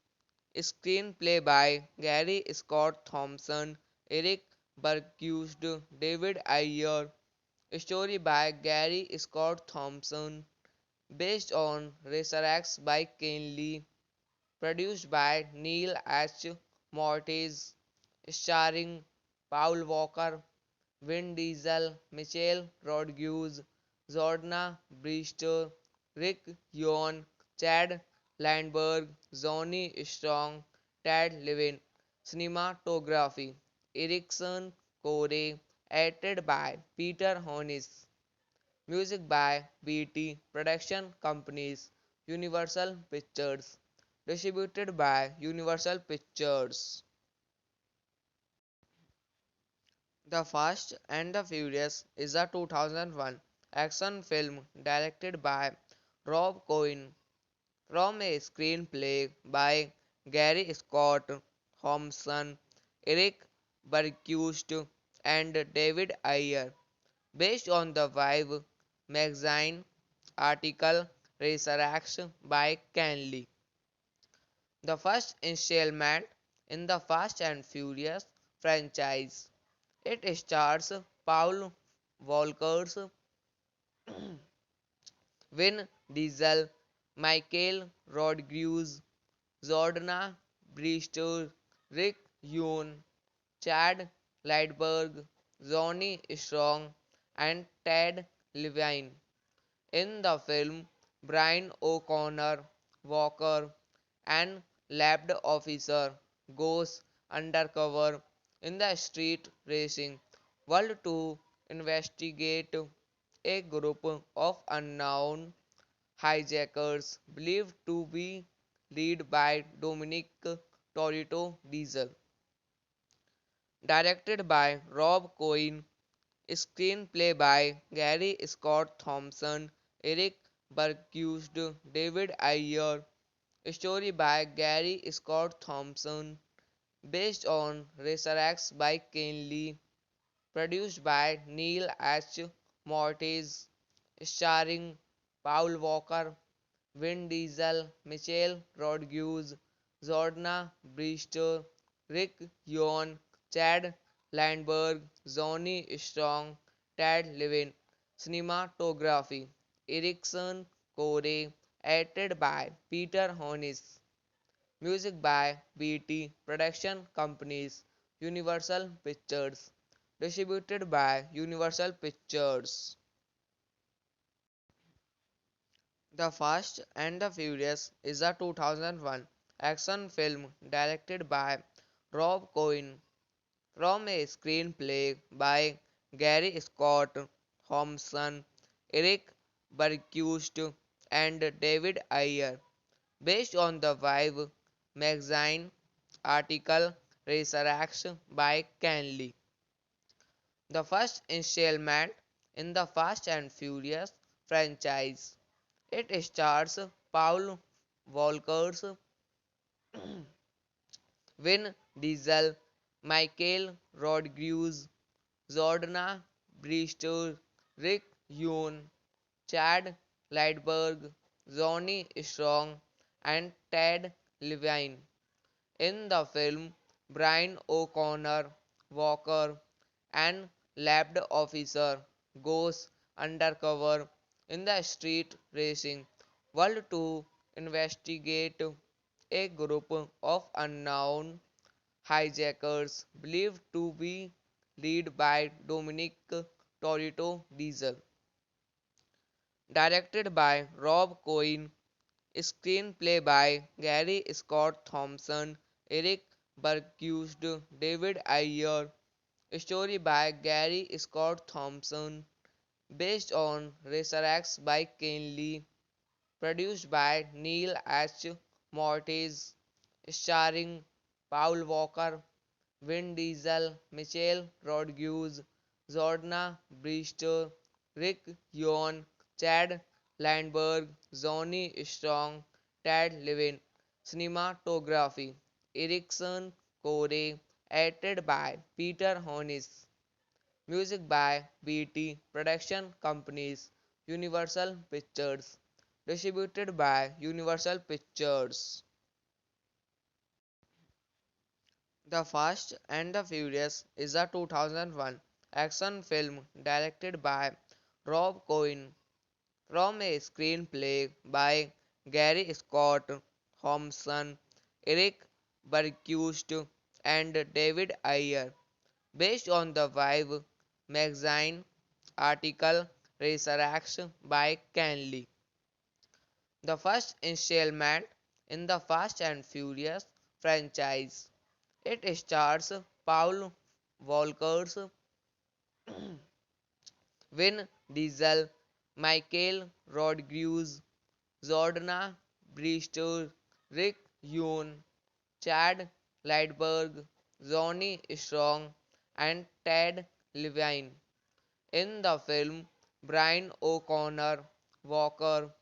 screenplay by Gary Scott Thompson, Eric Bergquist, David Ayer, story by Gary Scott Thompson, based on Racer by Ken Lee, produced by Neil H. Mortis, starring Paul Walker, Vin Diesel, Michelle Rodriguez, Jordana Brewster, Rick Yoon, Chad Landberg, Johnny Strong, Ted Levine. Cinematography Erickson Core, edited by Peter Hornis. Music by BT Production Companies, Universal Pictures. Distributed by Universal Pictures. The Fast and the Furious is a 2001 action film directed by Rob Cohen from a screenplay by Gary Scott Thompson, Eric Bergquist, and David Ayer, based on the Vibe magazine article Racer by Ken Lee. The first installment in the Fast and Furious franchise. It stars Paul Walker's Vin Diesel, Michael Rodriguez, Jordana Brewster, Rick Yoon, Chad Lightberg, Johnny Strong, and Ted Levine. In the film, Brian O'Connor Walker, an lab officer, goes undercover in the street racing world to investigate a group of unknown hijackers believed to be led by Dominic Torito Diesel. Directed by Rob Cohen, screenplay by Gary Scott Thompson, Eric Bergquist, David Ayer, story by Gary Scott Thompson, based on Racer by Ken Lee, produced by Neil H. Mortis, starring Paul Walker, Vin Diesel, Michelle Rodriguez, Jordana Brewster, Rick Yon, Chad Landberg, Johnny Strong, Ted Levin. Cinematography Erickson Core, edited by Peter Hornis. Music by BT Production Companies, Universal Pictures. Distributed by Universal Pictures. The Fast and the Furious is a 2001 action film directed by Rob Cohen from a screenplay by Gary Scott Thompson, Eric Bergquist, and David Ayer, based on the Vibe magazine article Racer by Ken Lee. The first installment in the Fast and Furious franchise. It stars Paul Walker's Vin Diesel, Michael Rodriguez, Jordana Brewster, Rick Yoon, Chad Lightberg, Johnny Strong, and Ted Levine. In the film, Brian O'Connor Walker, an lab officer, goes undercover in the street racing world to investigate a group of unknown hijackers believed to be led by Dominic Toretto Diesel. Directed by Rob Cohen, screenplay by Gary Scott Thompson, Eric Bergquist, David Ayer, story by Gary Scott Thompson, based on Racer by Ken Lee, produced by Neil H. Mortis, starring Paul Walker, Vin Diesel, Michelle Rodriguez, Jordana Brewster, Rick Yohn, Chad Landberg, Johnny Strong, Ted Levin. Cinematography Erickson Core, edited by Peter Hornis. Music by BT Production Companies, Universal Pictures. Distributed by Universal Pictures. The Fast and the Furious is a 2001 action film directed by Rob Cohen from a screenplay by Gary Scott Thompson, Eric Bergquist, and David Ayer, based on the Vibe magazine article Racer by Ken Lee. The first installment in the Fast and Furious franchise. It stars Paul Walker's Vin Diesel, Michael Rodriguez, Jordana Brewster, Rick Yoon, Chad Lightberg, Johnny Strong, and Ted Levine. In the film, Brian O'Connor Walker,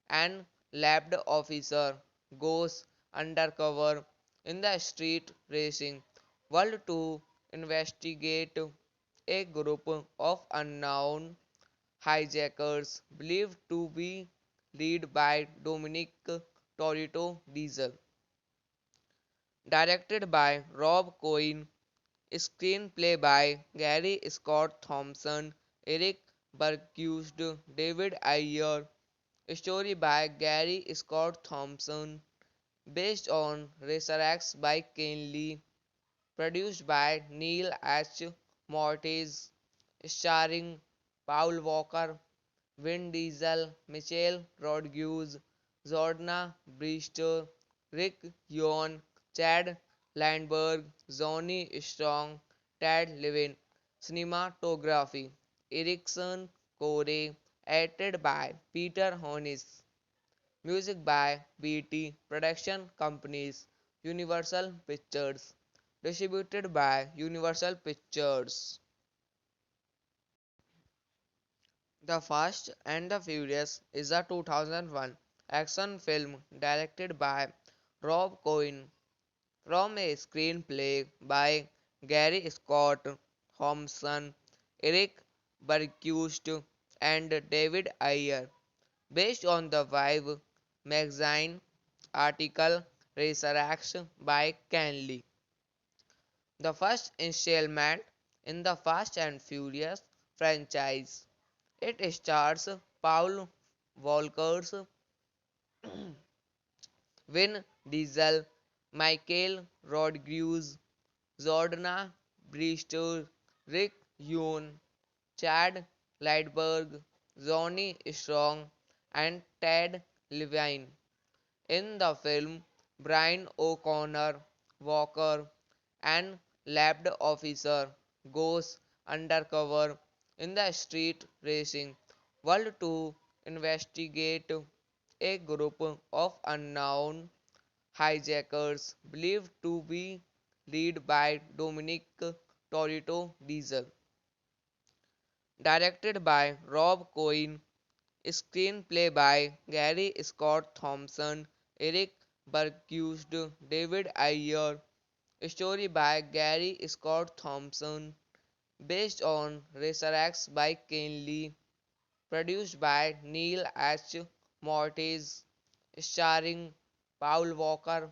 an lab officer, goes undercover in the street racing world to investigate a group of unknown hijackers believed to be led by Dominic Toretto Diesel. Directed by Rob Cohen, screenplay by Gary Scott Thompson, Eric Bergquist, David Ayer, story by Gary Scott Thompson, based on Racer by Ken Lee, produced by Neil H. Mortis, starring Paul Walker, Vin Diesel, Michelle Rodriguez, Jordana Brewster, Rick Yohn, Chad Landberg, Johnny Strong, Ted Levin. Cinematography Erickson Core, edited by Peter Hornis. Music by BT Production Companies, Universal Pictures. Distributed by Universal Pictures. The Fast and the Furious is a 2001 action film directed by Rob Cohen from a screenplay by Gary Scott Thompson, Eric Bergquist, and David Ayer, based on the Vibe magazine article Racer by Ken Lee. The first installment in the Fast and Furious franchise. It stars Paul Walker's Vin Diesel, Michael Rodriguez, Jordana Brewster, Rick Yoon, Chad Lightberg, Johnny Strong, and Ted Levine. In the film, Brian O'Connor Walker, an lab officer, goes undercover in the street racing world to investigate a group of unknown hijackers believed to be led by Dominic Toretto Diesel. Directed by Rob Cohen, screenplay by Gary Scott Thompson, Eric Bergquist, David Ayer, story by Gary Scott Thompson, based on Racer by Ken Lee, produced by Neil H. Mortis, starring Paul Walker,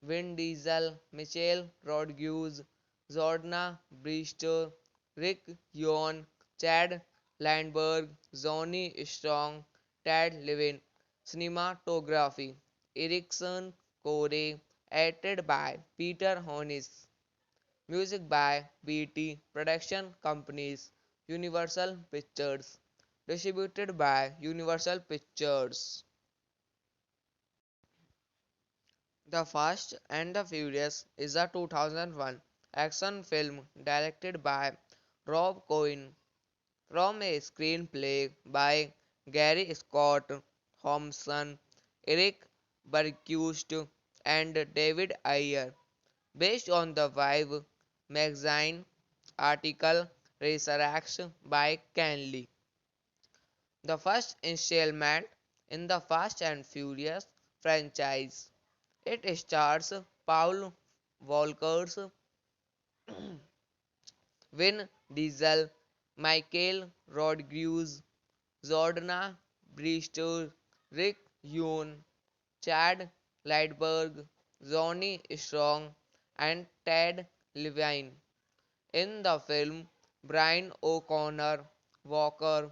Vin Diesel, Michelle Rodriguez, Jordana Brewster, Rick Yoon, Chad Landberg, Johnny Strong, Ted Levine. Cinematography Erickson Core, edited by Peter Hornis. Music by BT Production Companies, Universal Pictures. Distributed by Universal Pictures. The Fast and the Furious is a 2001 action film directed by Rob Cohen from a screenplay by Gary Scott Thompson, Eric Bergquist, and David Ayer, based on the Vibe magazine article Racer by Ken Lee. The first installment in the Fast and Furious franchise. It stars Paul Walker's Vin Diesel, Michael Rodriguez, Jordana Brewster, Rick Yoon, Chad Lightberg, Johnny Strong, and Ted Levine. In the film, Brian O'Connor Walker,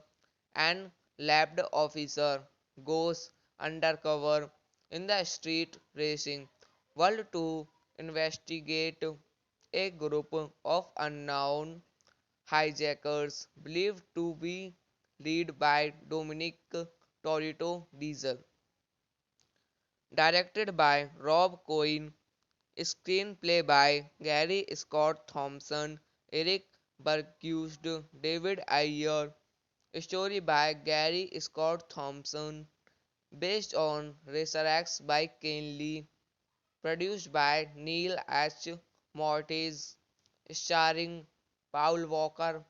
an lab officer, goes undercover in the street racing world to investigate a group of unknown hijackers believed to be led by Dominic Toretto Diesel. Directed by Rob Cohen, screenplay by Gary Scott Thompson, Eric Bergquist, David Ayer, story by Gary Scott Thompson, based on Racer by Ken Lee, produced by Neil H. Mortis, starring Paul Walker,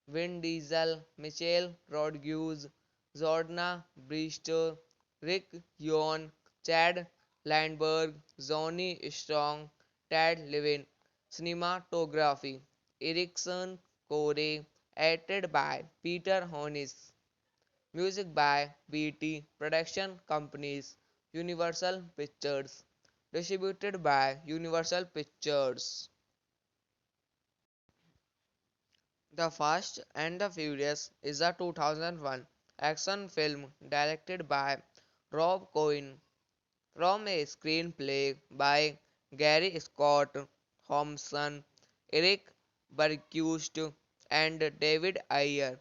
Vin Diesel, Michelle Rodriguez, Jordana Brewster, Rick Yoon, Chad Landberg, Johnny Strong, Ted Levine. Cinematography Erickson Core, edited by Peter Hornis. Music by BT Production Companies, Universal Pictures. Distributed by Universal Pictures. The Fast and the Furious is a 2001 action film directed by Rob Cohen from a screenplay by Gary Scott Thompson, Eric Bergquist, and David Ayer,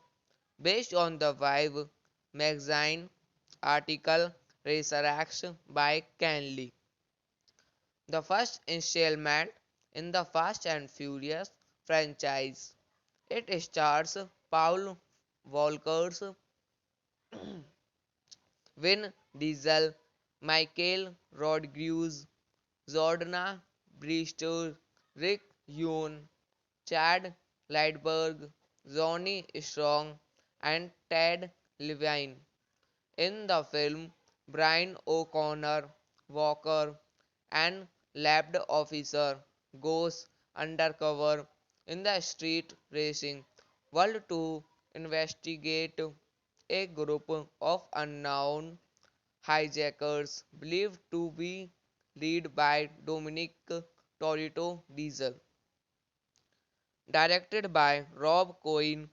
based on the Vibe magazine article Racer by Ken Lee. The first installment in the Fast and Furious franchise. It stars Paul Walker's Vin Diesel, Michael Rodriguez, Jordana Brewster, Rick Yoon, Chad Lightberg, Johnny Strong, and Ted Levine. In the film, Brian O'Connor Walker, an lab officer, goes undercover in the street racing world to investigate a group of unknown Hijackers, believed to be led by Dominic Torito Diesel. Directed by Rob Cohen,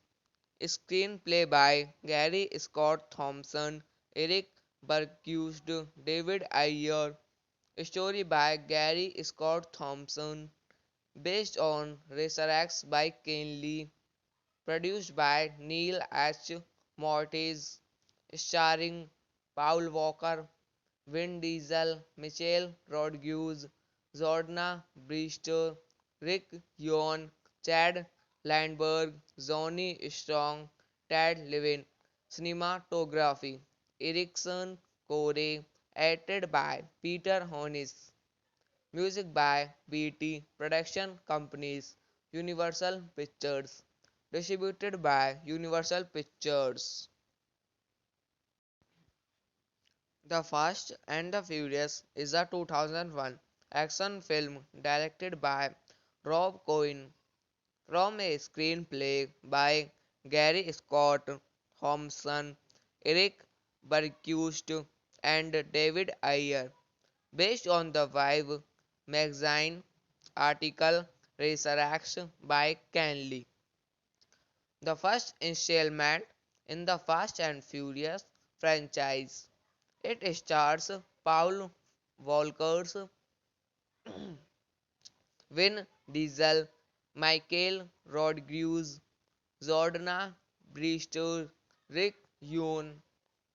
screenplay by Gary Scott Thompson, Eric Bergquist, David Ayer, story by Gary Scott Thompson, based on Racer X by Ken Lee, produced by Neil H. Mortis, starring Paul Walker, Vin Diesel, Michelle Rodriguez, Jordana Brewster, Rick Yohn, Chad Landberg, Johnny Strong, Ted Levin. Cinematography Erickson Core, edited by Peter Hornis. Music by BT Production Companies, Universal Pictures. Distributed by Universal Pictures. The Fast and the Furious is a 2001 action film directed by Rob Cohen from a screenplay by Gary Scott Thompson, Eric Bergquist, and David Ayer, based on the Vibe magazine article Resurrex by Ken Lee. The first installment in the Fast and Furious franchise. It stars Paul Walker's Vin Diesel, Michael Rodriguez, Jordana Brewster, Rick Yoon,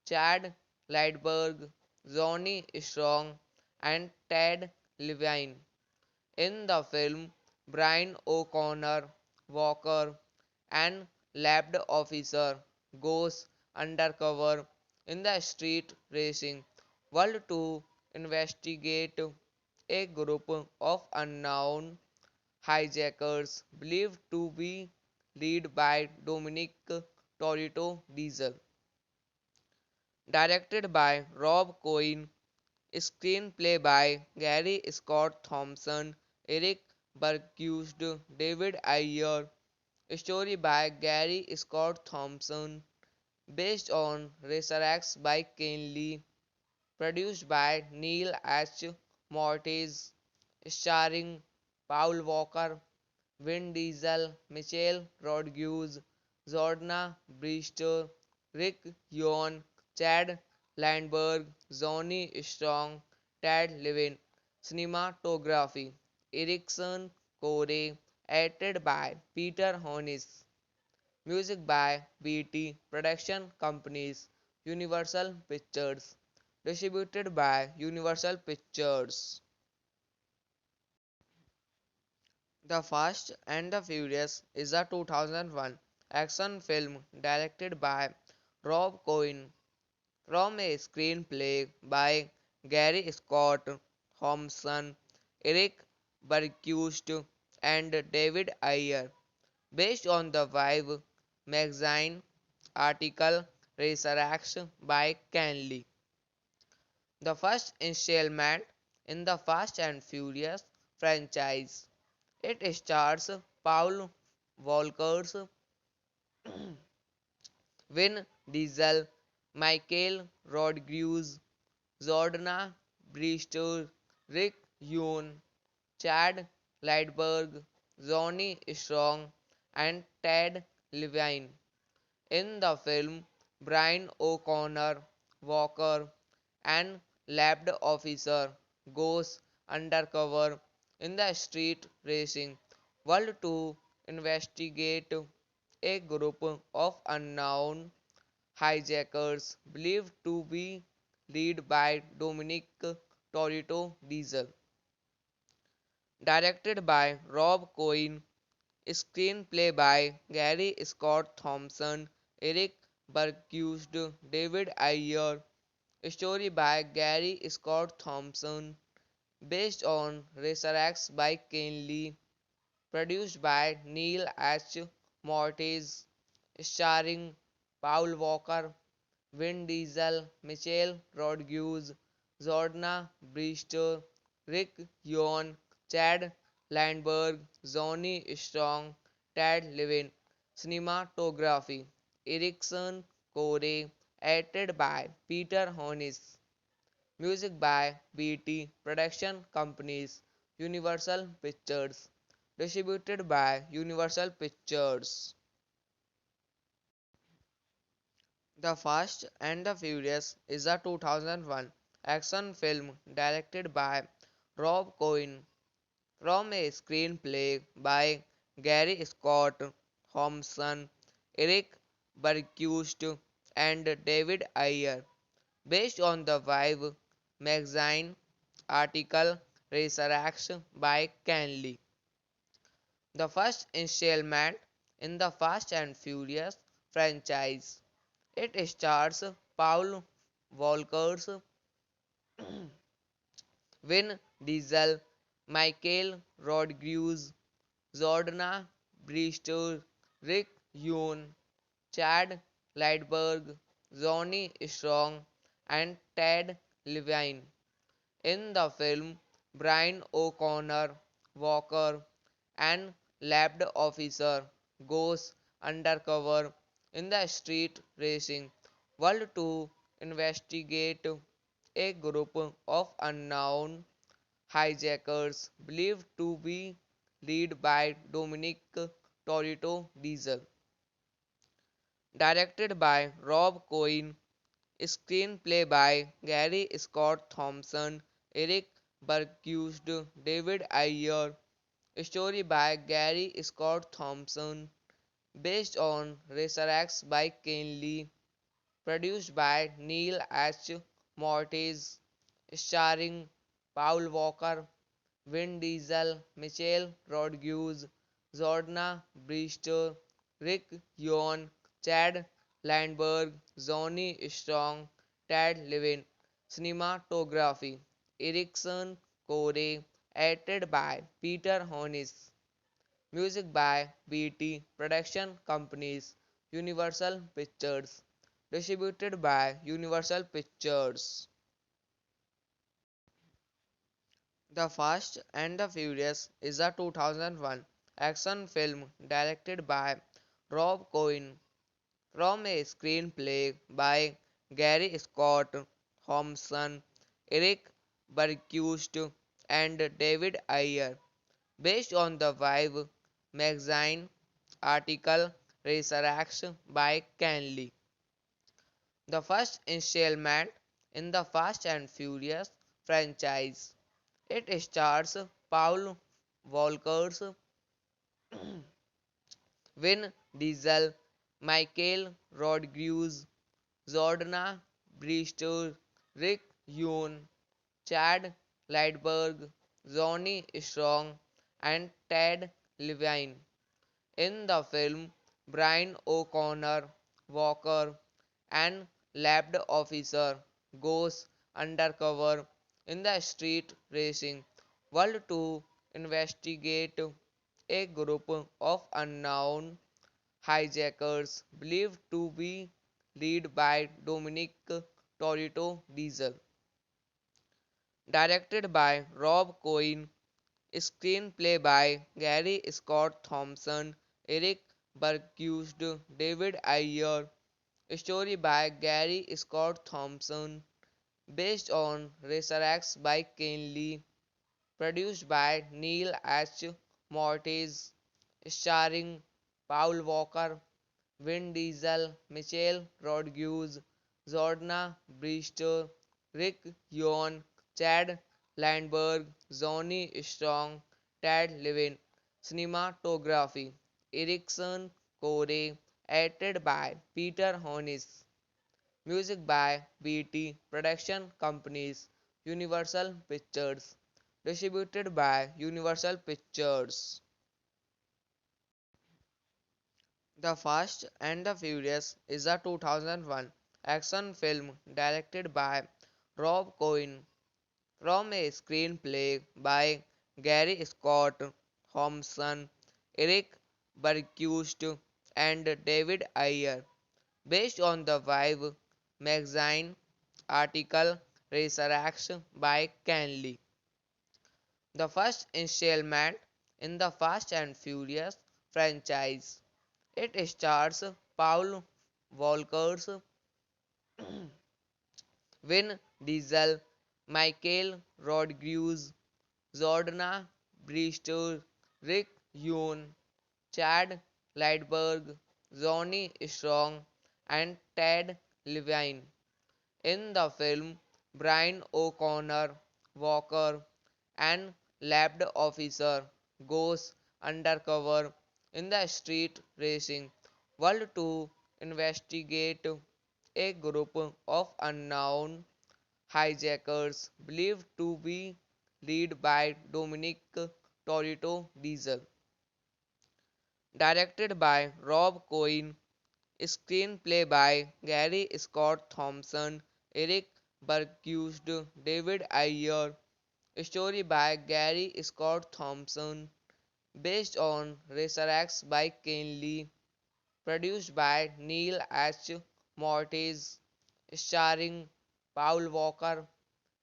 Chad Lightberg, Johnny Strong, and Ted Levine. In the film, Brian O'Connor Walker, an lab officer, goes undercover in the street racing world to investigate a group of unknown hijackers believed to be led by Dominic Torito Diesel. Directed by Rob Cohen, screenplay by Gary Scott Thompson, Eric Bergquist, David Ayer, story by Gary Scott Thompson, based on Racer X by Ken Lee, produced by Neil H. Mortis, starring Paul Walker, Vin Diesel, Michelle Rodriguez, Jordana Brewster, Rick Yohn, Chad Landberg, Johnny Strong, Ted Levin. Cinematography Erickson Core, edited by Peter Hornis. Music by BT Production Companies, Universal Pictures. Distributed by Universal Pictures. The Fast and the Furious is a 2001 action film directed by Rob Cohen from a screenplay by Gary Scott Thompson, Eric Bergquist, and David Ayer, based on the Vibe magazine article Resurrex by Ken Lee. The first installment in the Fast and Furious franchise. It stars Paul Walker's Vin Diesel, Michael Rodriguez, Jordana Brewster, Rick Yoon, Chad Lightberg, Johnny Strong, and Ted Levine. In the film, Brian O'Connor Walker, an lab officer, goes undercover in the street racing world to investigate a group of unknown hijackers believed to be led by Dominic Torito Diesel. Directed by Rob Cohen, screenplay by Gary Scott Thompson, Eric Bergquist, David Ayer, story by Gary Scott Thompson, based on Racer X by Ken Lee, produced by Neil H. Mortis, starring Paul Walker, Vin Diesel, Michelle Rodriguez, Jordana Brewster, Rick Yohn, Chad Landberg, Johnny Strong, Ted Levin. Cinematography Erickson Core, edited by Peter Hornis. Music by BT Production Companies, Universal Pictures. Distributed by Universal Pictures. The Fast and the Furious is a 2001 action film directed by Rob Cohen from a screenplay by Gary Scott Thompson, Eric Bergquist, and David Ayer, based on the Vibe magazine article Resurrects by Ken Lee. The first installment in the Fast and Furious franchise. It stars Paul Walker, Vin Diesel, Michael Rodriguez, Jordana Brewster, Rick Yoon, Chad Lightberg, Johnny Strong, and Ted Levine. In the film, Brian O'Connor Walker, an lab officer, goes undercover in the street racing world to investigate a group of unknown hijackers believed to be led by Dominic Toretto Diesel. Directed by Rob Cohen, screenplay by Gary Scott Thompson, Eric Bergquist, David Ayer, story by Gary Scott Thompson, based on Resurrects by Ken Lee, produced by Neil H. Mortis, starring Paul Walker, Vin Diesel, Michelle Rodriguez, Jordana Brewster, Rick Yoon, Chad Landberg, Johnny Strong, Ted Levine. Cinematography Erickson Core, edited by Peter Hornis. Music by BT Production Companies, Universal Pictures. Distributed by Universal Pictures. The Fast and the Furious is a 2001 action film directed by Rob Cohen from a screenplay by Gary Scott Thompson, Eric Bergquist, and David Ayer, based on the Vibe magazine article Resurrects by Ken Lee. The first installment in the Fast and Furious franchise. It stars Paul Walker, Vin Diesel, Michael Rodriguez, Jordana Brewster, Rick Yoon, Chad Lightberg, Johnny Strong, and Ted Levine. In the film, Brian O'Connor Walker, an lab officer, goes undercover in the street racing world to investigate a group of unknown hijackers believed to be led by Dominic Toretto Diesel. Directed by Rob Cohen, screenplay by Gary Scott Thompson, Eric Bergquist, David Ayer, story by Gary Scott Thompson, based on Resurrects by Ken Lee, produced by Neil H. Mortis, starring Paul Walker, Vin Diesel, Michelle Rodriguez, Jordana Brewster, Rick Yoon, Chad Landberg, Johnny Strong, Ted Levine. Cinematography Erickson Core, edited by Peter Hornis. Music by BT Production Companies, Universal Pictures. Distributed by Universal Pictures. The Fast and the Furious is a 2001 action film directed by Rob Cohen from a screenplay by Gary Scott Thompson, Eric Bergquist, and David Ayer, based on the Vibe magazine article Resurrects by Ken Lee. The first installment in the Fast and Furious franchise. It stars Paul Walker, Vin Diesel, Michael Rodriguez, Jordana Brewster, Rick Yoon, Chad Lightberg, Johnny Strong, and Ted Levine. In the film, Brian O'Connor Walker, an lab officer, goes undercover in the street racing world to investigate a group of unknown hijackers believed to be led by Dominic Torito Diesel. Directed by Rob Cohen, screenplay by Gary Scott Thompson, Eric Bergquist, David Ayer, story by Gary Scott Thompson, based on Racer by Ken Lee, produced by Neil H. Mortis, starring Paul Walker,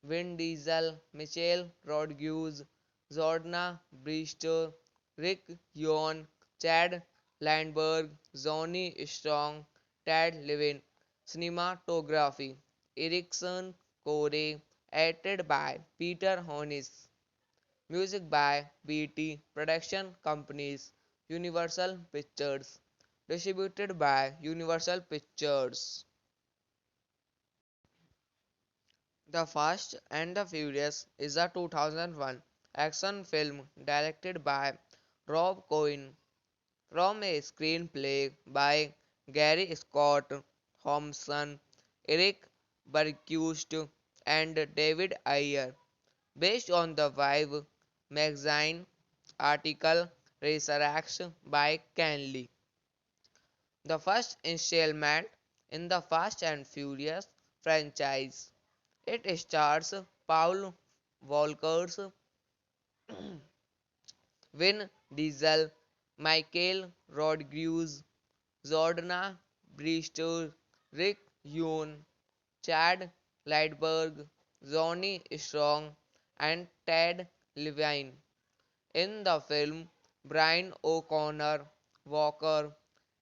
Vin Diesel, Michelle Rodriguez, Jordana Brewster, Rick Yoon, Chad Landberg, Johnny Strong, Ted Levine. Cinematography Erickson Core, edited by Peter Hornis. Music by BT Production Companies, Universal Pictures. Distributed by Universal Pictures. The Fast and the Furious is a 2001 action film directed by Rob Cohen from a screenplay by Gary Scott Thompson, Eric Bergquist, and David Ayer, based on the Vibe magazine article Racer by Ken Lee. The first installment in the Fast and Furious franchise. It stars Paul Walker's Vin Diesel, Michael Rodriguez, Jordana Brewster, Rick Yoon, Chad Lightberg, Johnny Strong, and Ted Levine. In the film, Brian O'Connor Walker,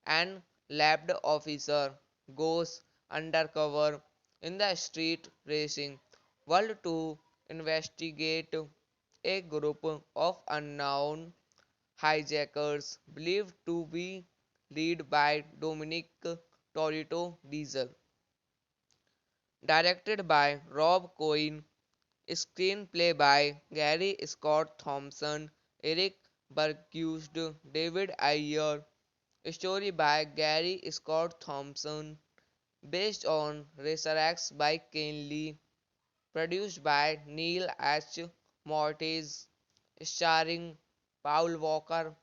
an lab officer, goes undercover in the street racing world to investigate a group of unknown hijackers believed to be led by Dominic Torito Diesel. Directed by Rob Cohen, screenplay by Gary Scott Thompson, Eric Bergquist, David Ayer, story by Gary Scott Thompson, based on Racer by Ken Lee, produced by Neil H. Mortis, starring Paul Walker,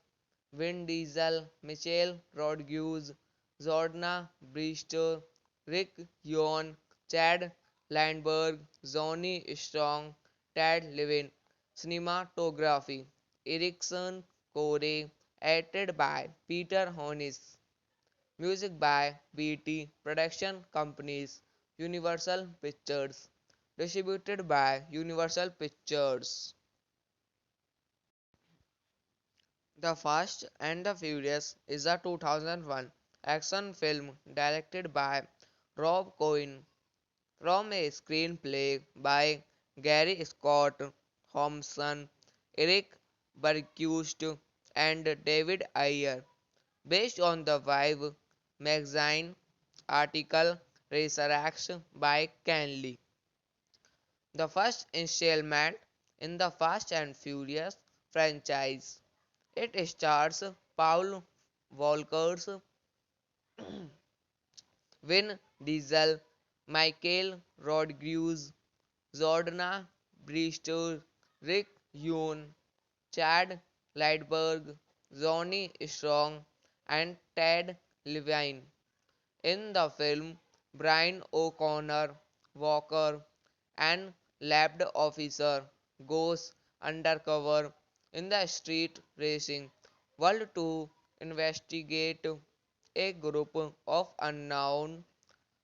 Vin Diesel, Michelle Rodriguez, Jordana Brewster, Rick Yoon, Chad Landberg, Johnny Strong, Ted Levine. Cinematography Erickson Core, edited by Peter Hornis. Music by BT Production Companies, Universal Pictures. Distributed by Universal Pictures. The Fast and the Furious is a 2001 action film directed by Rob Cohen from a screenplay by Gary Scott Thompson, Eric Bergquist, and David Ayer, based on the Vibe magazine article Racer by Ken Lee. The first installment in the Fast and Furious franchise. It stars Paul Walker's Vin Diesel, Michael Rodriguez, Jordana Brewster, Rick Yoon, Chad Lightberg, Johnny Strong, and Ted Levine. In the film, Brian O'Connor Walker, an lab officer, goes undercover in the street racing world to investigate a group of unknown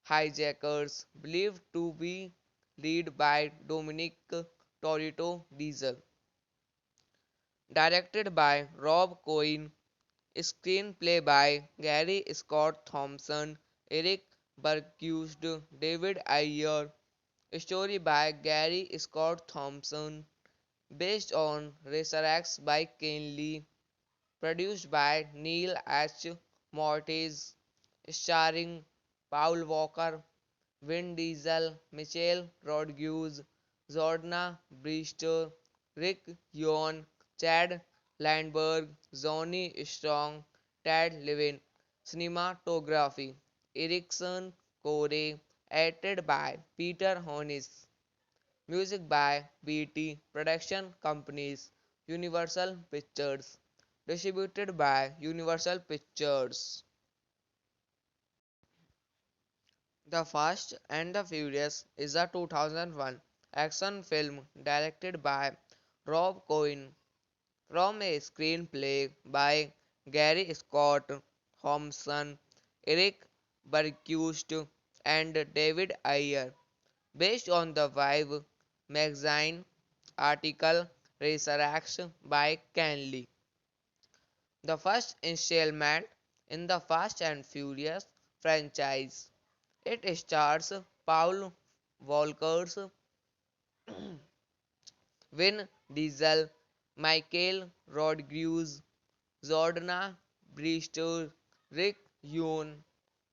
hijackers believed to be led by Dominic Torito Diesel. Directed by Rob Cohen, screenplay by Gary Scott Thompson, Eric Bergquist, David Ayer, Story by Gary Scott Thompson, based on Racer X by Ken Lee, produced by Neil H. Mortis, starring Paul Walker, Vin Diesel, Michelle Rodriguez, Jordana Brewster, Rick Yohn, Chad Landberg, Johnny Strong, Ted Levin. Cinematography Erickson Core, edited by Peter Hornis. Music by BT Production Companies, Universal Pictures. Distributed by Universal Pictures. The Fast and the Furious is a 2001 action film directed by Rob Cohen from a screenplay by Gary Scott Thompson, Eric Bergquist, and David Ayer, based on the Vibe magazine article Resurrection by Ken Lee. The first installment in the Fast and Furious franchise. It stars Paul Walker, Vin Diesel, Michael Rodriguez, Jordana Brewster, Rick Yoon,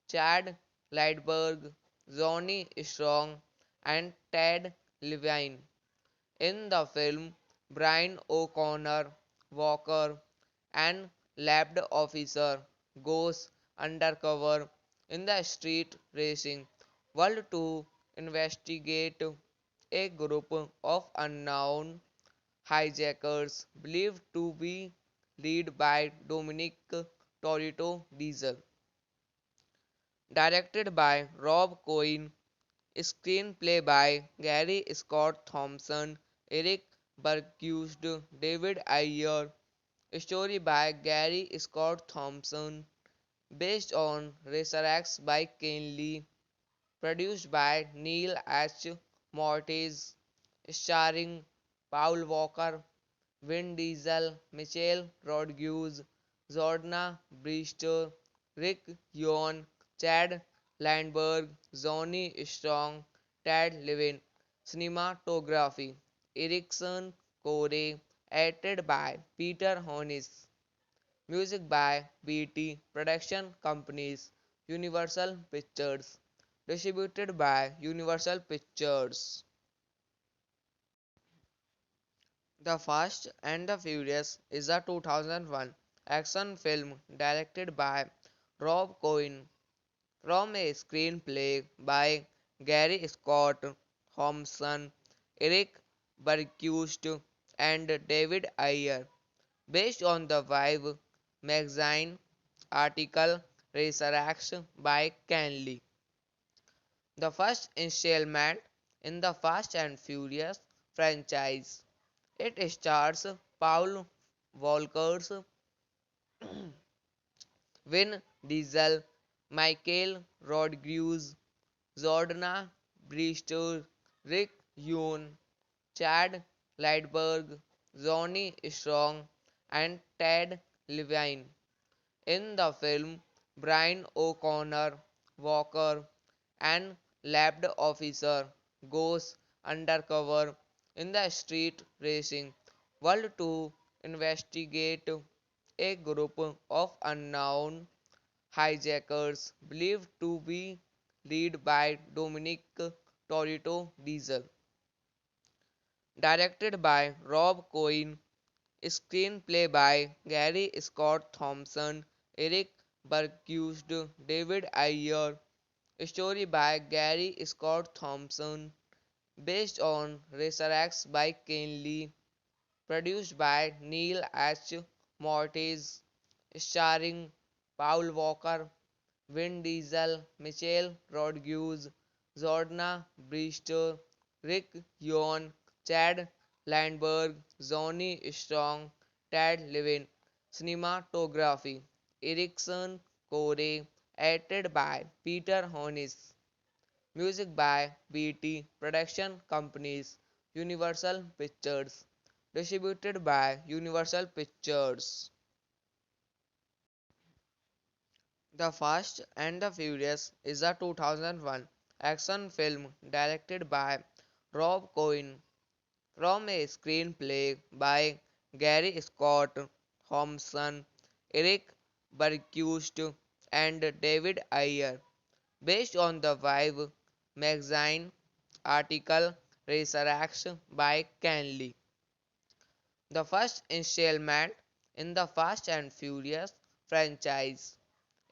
Chad Lightberg, Johnny Strong, and Ted Levine. In the film, Brian O'Connor Walker, an lab officer, goes undercover in the street racing world to investigate a group of unknown hijackers believed to be led by Dominic Toretto Diesel. Directed by Rob Cohen, screenplay by Gary Scott Thompson, Eric Bergquist, David Ayer. Story by Gary Scott Thompson, based on Racer X by Ken Lee. Produced by Neil H. Mortis, starring Paul Walker, Vin Diesel, Michelle Rodriguez, Jordana Brewster, Rick Yohn, Chad Landberg, Johnny Strong, Ted Levin. Cinematography Erickson Core, edited by Peter Hornis. Music by BT Production Companies, Universal Pictures. Distributed by Universal Pictures. The Fast and the Furious is a 2001 action film directed by Rob Cohen from a screenplay by Gary Scott Thompson, Eric Bergquist, and David Ayer, based on the Vibe magazine article Resurrection by Ken Lee. The first installment in the Fast and Furious franchise. It stars Paul Walker, Vin Diesel, Michael Rodriguez, Jordana Brewster, Rick Yoon, Chad Lightberg, Johnny Strong, and Ted Levine. In the film, Brian O'Connor Walker, an lab officer, goes undercover in the street racing world to investigate a group of unknown hijackers believed to be led by Dominic Toretto Diesel. Directed by Rob Cohen, screenplay by Gary Scott Thompson, Eric Bergquist, David Ayer. Story by Gary Scott Thompson, based on Racer X by Ken Lee. Produced by Neil H. Mortis, starring Paul Walker, Vin Diesel, Michelle Rodriguez, Jordana Brewster, Rick Yohn, Chad Landberg, Johnny Strong, Ted Levin. Cinematography Erickson Core, edited by Peter Hornis. Music by BT Production Companies, Universal Pictures. Distributed by Universal Pictures. The Fast and the Furious is a 2001 action film directed by Rob Cohen, from a screenplay by Gary Scott Thompson, Eric Bergquist, and David Ayer, based on the Vibe magazine article Resurrection by Ken Lee. The first installment in the Fast and Furious franchise.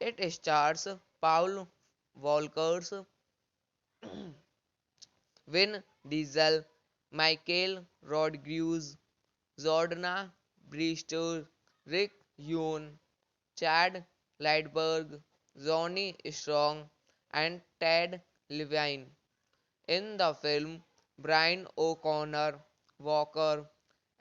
It stars Paul Walker, Vin Diesel, Michael Rodriguez, Jordana Brewster, Rick Yoon, Chad Lightberg, Johnny Strong, and Ted Levine. In the film, Brian O'Connor Walker,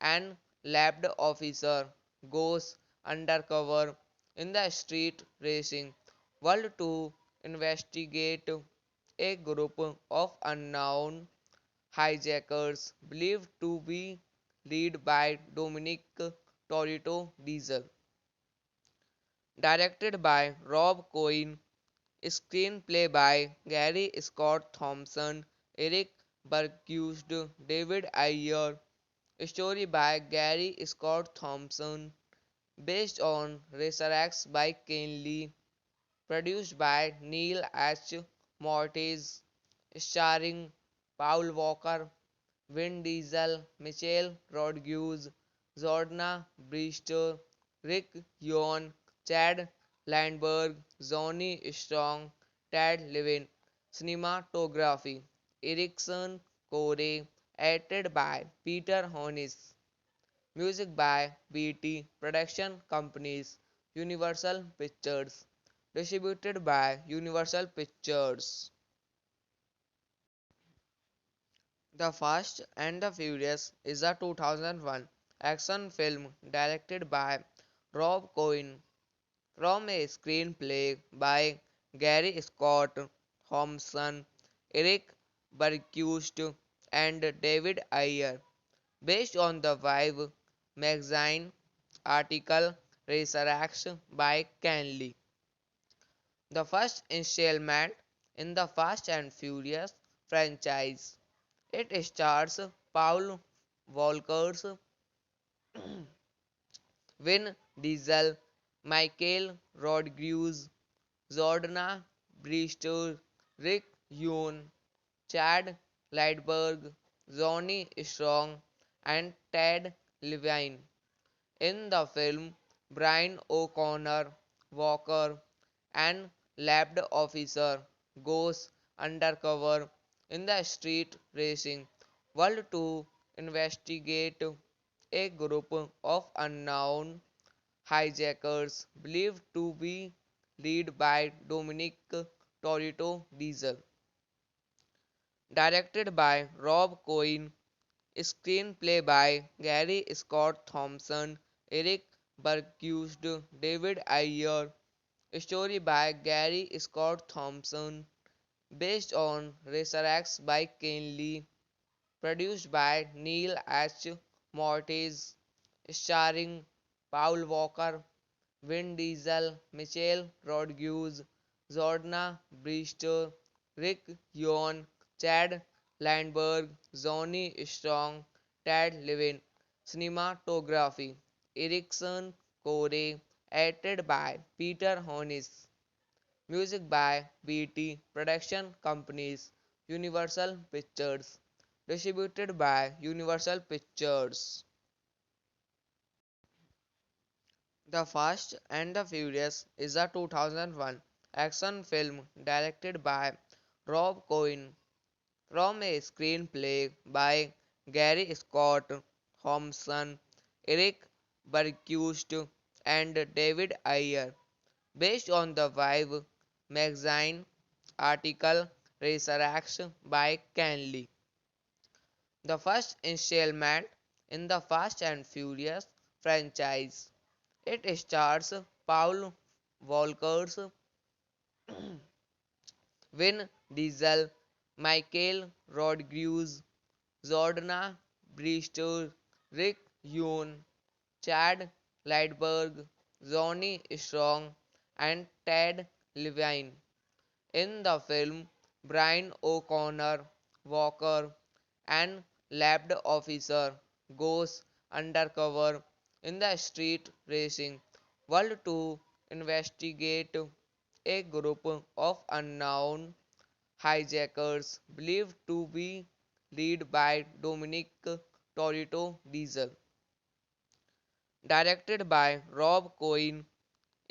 an lab officer, goes undercover in the street racing world to investigate a group of unknown hijackers believed to be led by Dominic Toretto Diesel. Directed by Rob Cohen, screenplay by Gary Scott Thompson, Eric Bergquist, David Ayer, story by Gary Scott Thompson, based on Resurrects by Ken Lee, produced by Neil H. Mortis, starring Paul Walker, Vin Diesel, Michelle Rodriguez, Jordana Brewster, Rick Yoon, Chad Landberg, Johnny Strong, Ted Levine. Cinematography Erickson Core, edited by Peter Hornis. Music by BT Production Companies, Universal Pictures. Distributed by Universal Pictures. The Fast and the Furious is a 2001 action film directed by Rob Cohen from a screenplay by Gary Scott Thompson, Eric Bergquist, and David Ayer, based on the Vibe magazine article Resurrection by Ken Lee. The first installment in the Fast and Furious franchise. It stars Paul Walker, Vin Diesel, Michael Rodriguez, Jordana Brewster, Rick Yoon, Chad Lightberg, Johnny Strong, and Ted Levine. In the film, Brian O'Connor Walker, an lab officer, goes undercover in the street racing world to investigate a group of unknown hijackers believed to be led by Dominic Toretto Diesel. Directed by Rob Cohen, screenplay by Gary Scott Thompson, Eric Bergquist, David Ayer, story by Gary Scott Thompson, based on Resurrects by Ken Lee, produced by Neil H. Mortis, starring Paul Walker, Vin Diesel, Michelle Rodriguez, Jordana Brewster, Rick Yoon, Chad Landberg, Johnny Strong, Ted Levine. Cinematography Erickson Core, edited by Peter Hornis. Music by BT Production Companies, Universal Pictures. Distributed by Universal Pictures. The Fast and the Furious is a 2001 action film directed by Rob Cohen from a screenplay by Gary Scott Thompson, Eric Bergquist, and David Ayer, based on the Vibe magazine article Resurrection by Ken Lee. The first installment in the Fast and Furious franchise. It stars Paul Walker, Vin Diesel, Michael Rodriguez, Jordana Brewster, Rick Yoon, Chad Lightberg, Johnny Strong, and Ted Levine. In the film, Brian O'Connor Walker, An lab officer goes undercover in the street racing world to investigate a group of unknown hijackers believed to be led by Dominic Torito Diesel. Directed by Rob Cohen,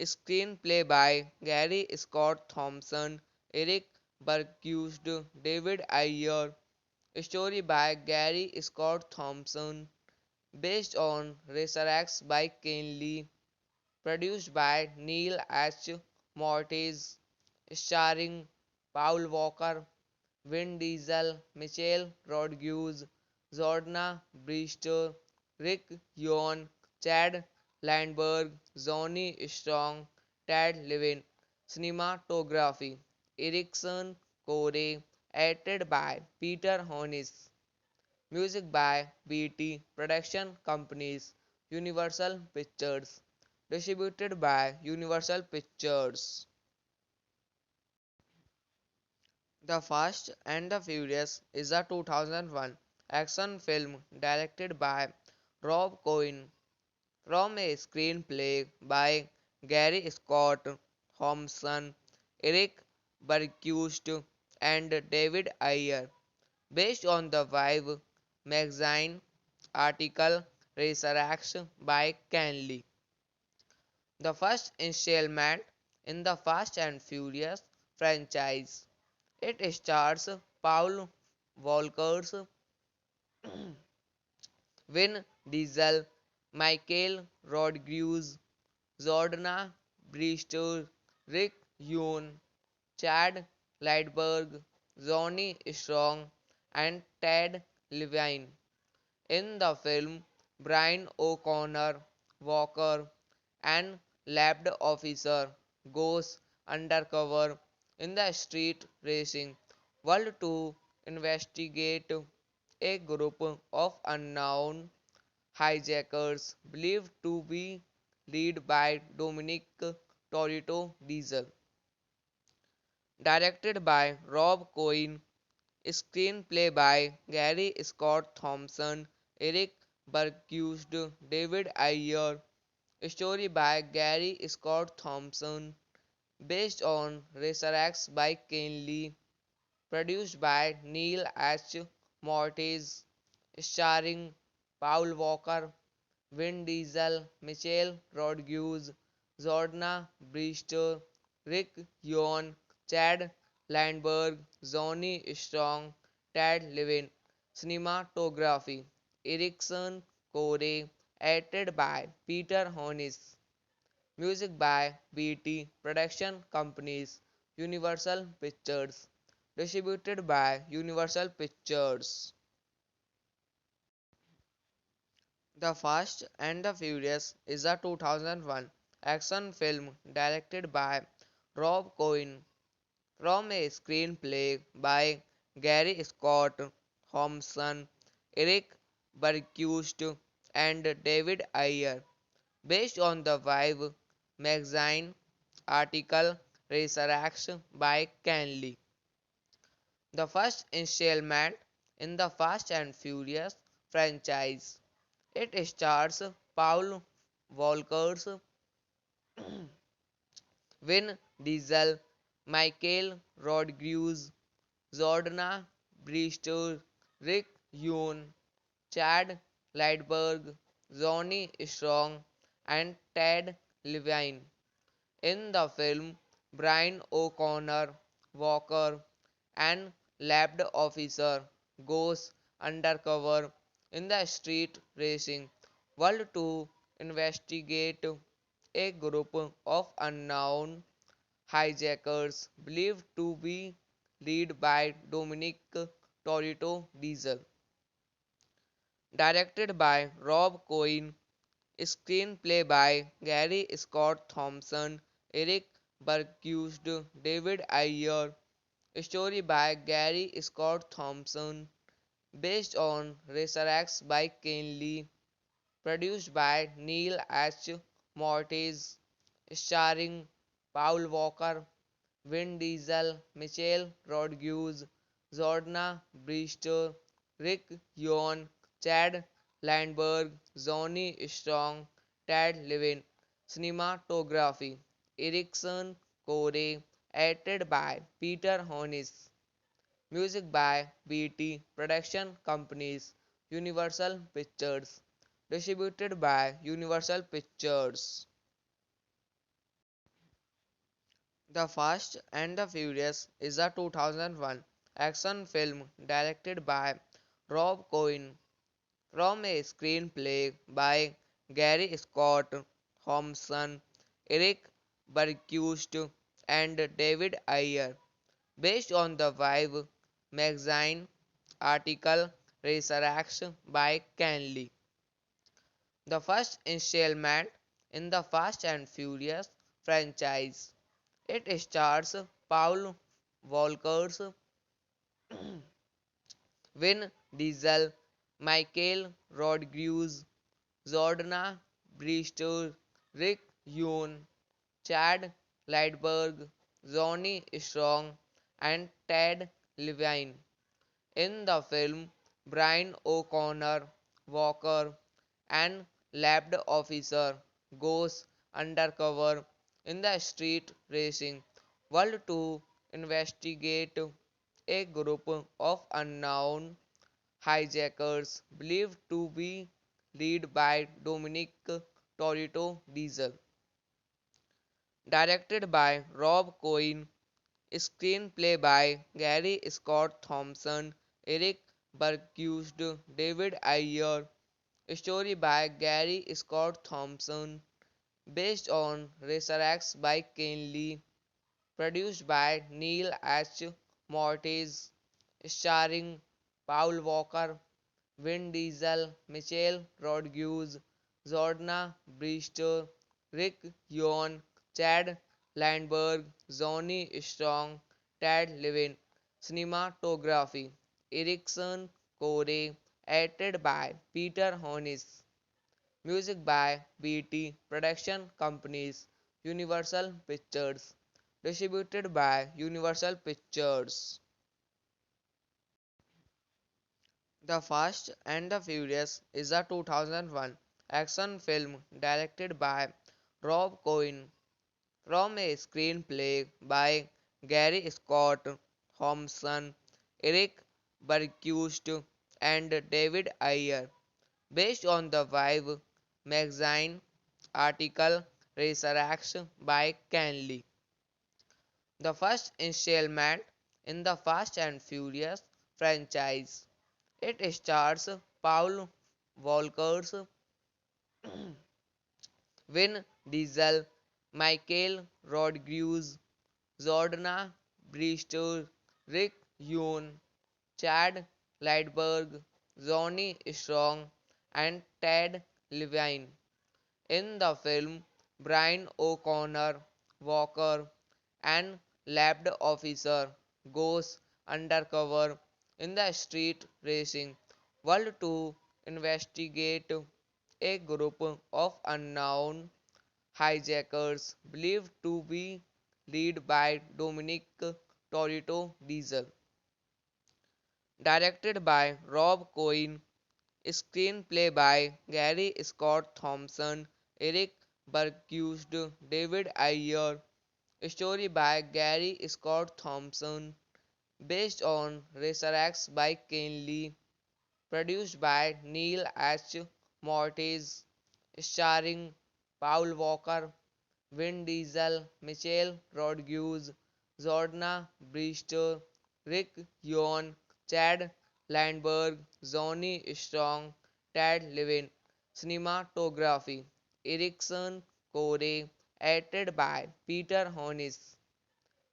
screenplay by Gary Scott Thompson, Eric Bergquist, David Ayer, story by Gary Scott Thompson, based on Racer by Ken Lee, produced by Neil H. Mortis, starring Paul Walker, Vin Diesel, Michelle Rodriguez, Jordana Brewster, Rick Yohn, Chad Landberg, Johnny Strong, Ted Levin. Cinematography Erickson Core, edited by Peter Hornis. Music by BT Production Companies, Universal Pictures. Distributed by Universal Pictures. The Fast and the Furious is a 2001 action film directed by Rob Cohen from a screenplay by Gary Scott Thompson, Eric Bergquist, and David Ayer, based on the Vibe magazine article Racer by Ken Lee. The first installment in the Fast and Furious franchise. It stars Paul Walker's Vin Diesel, Michael Rodriguez, Jordana Brewster, Rick Yoon, Chad Lightberg, Johnny Strong, and Ted Levine. In the film, Brian O'Connor Walker, an lab officer, goes undercover in the street racing world to investigate a group of unknown hijackers believed to be led by Dominic Torito Diesel. Directed by Rob Cohen, screenplay by Gary Scott Thompson, Eric Bergquist, David Ayer, story by Gary Scott Thompson, based on Racer by Ken Lee, produced by Neil H. Mortis, starring Paul Walker, Vin Diesel, Michelle Rodriguez, Jordana Brewster, Rick Yohn, Chad Landberg, Johnny Strong, Ted Levin. Cinematography Erickson Core, edited by Peter Hornis. Music by BT Production Companies, Universal Pictures. Distributed by Universal Pictures. The Fast and the Furious is a 2001 action film directed by Rob Cohen from a screenplay by Gary Scott Thompson, Eric Bergquist, and David Ayer, based on the Vibe magazine article Racer by Ken Lee. The first installment in the Fast and Furious franchise. It stars Paul Walker's Vin Diesel, Michael Rodriguez, Jordana Brewster, Rick Yoon, Chad Lightberg, Johnny Strong, and Ted Levine. In the film, Brian O'Connor Walker, an lab officer, goes undercover in the street racing world to investigate a group of unknown hijackers believed to be led by Dominic Torito Diesel. Directed by Rob Cohen, screenplay by Gary Scott Thompson, Eric Bergquist, David Ayer, story by Gary Scott Thompson, based on Racer by Ken Lee, produced by Neil H. Mortis, starring Paul Walker, Vin Diesel, Michelle Rodriguez, Jordana Brewster, Rick Yon, Chad Landberg, Johnny Strong, Ted Levin. Cinematography Erickson Core, edited by Peter Hornis. Music by BT Production Companies, Universal Pictures. Distributed by Universal Pictures. The Fast and the Furious is a 2001 action film directed by Rob Cohen from a screenplay by Gary Scott Thompson, Eric Bergquist, and David Ayer, based on the Vibe magazine article Resurrects by Ken Lee. The first installment in the Fast and Furious franchise. It stars Paul Walker, Vin Diesel, Michael Rodriguez, Jordana Brewster, Rick Yoon, Chad Lightberg, Johnny Strong, and Ted Levine. In the film, Brian O'Connor Walker, an lab officer, goes undercover in the street racing world to investigate a group of unknown hijackers believed to be led by Dominic Toretto Diesel. Directed by Rob Cohen, screenplay by Gary Scott Thompson, Eric Bergquist, David Ayer, story by Gary Scott Thompson, based on Resurrects by Ken Lee, produced by Neil H. Mortis, starring Paul Walker, Vin Diesel, Michelle Rodriguez, Jordana Brewster, Rick Yoon, Chad Landberg, Johnny Strong, Ted Levin. Cinematography Erickson Core, edited by Peter Hornis. Music by BT Production Companies, Universal Pictures. Distributed by Universal Pictures. The Fast and the Furious is a 2001 action film directed by Rob Cohen from a screenplay by Gary Scott Thompson, Eric Bergquist, and David Ayer, based on the Vibe magazine article Resurrects by Ken Lee. The first installment in the Fast and Furious franchise. It stars Paul Walker, Vin Diesel, Michael Rodriguez, Jordana Brewster, Rick Yoon, Chad Lightberg, Johnny Strong, and Ted Levine. In the film, Brian O'Connor Walker, an lab officer, goes undercover in the street racing world to investigate a group of unknown hijackers believed to be led by Dominic Toretto Diesel. Directed by Rob Cohen, screenplay by Gary Scott Thompson, Eric Bergquist, David Ayer, story by Gary Scott Thompson, based on Resurrects by Ken Lee, produced by Neil H. Mortis, starring Paul Walker, Vin Diesel, Michelle Rodriguez, Jordana Brewster, Rick Yoon, Chad Landberg, Johnny Strong, Ted Levin. Cinematography Erickson Core, edited by Peter Hornis.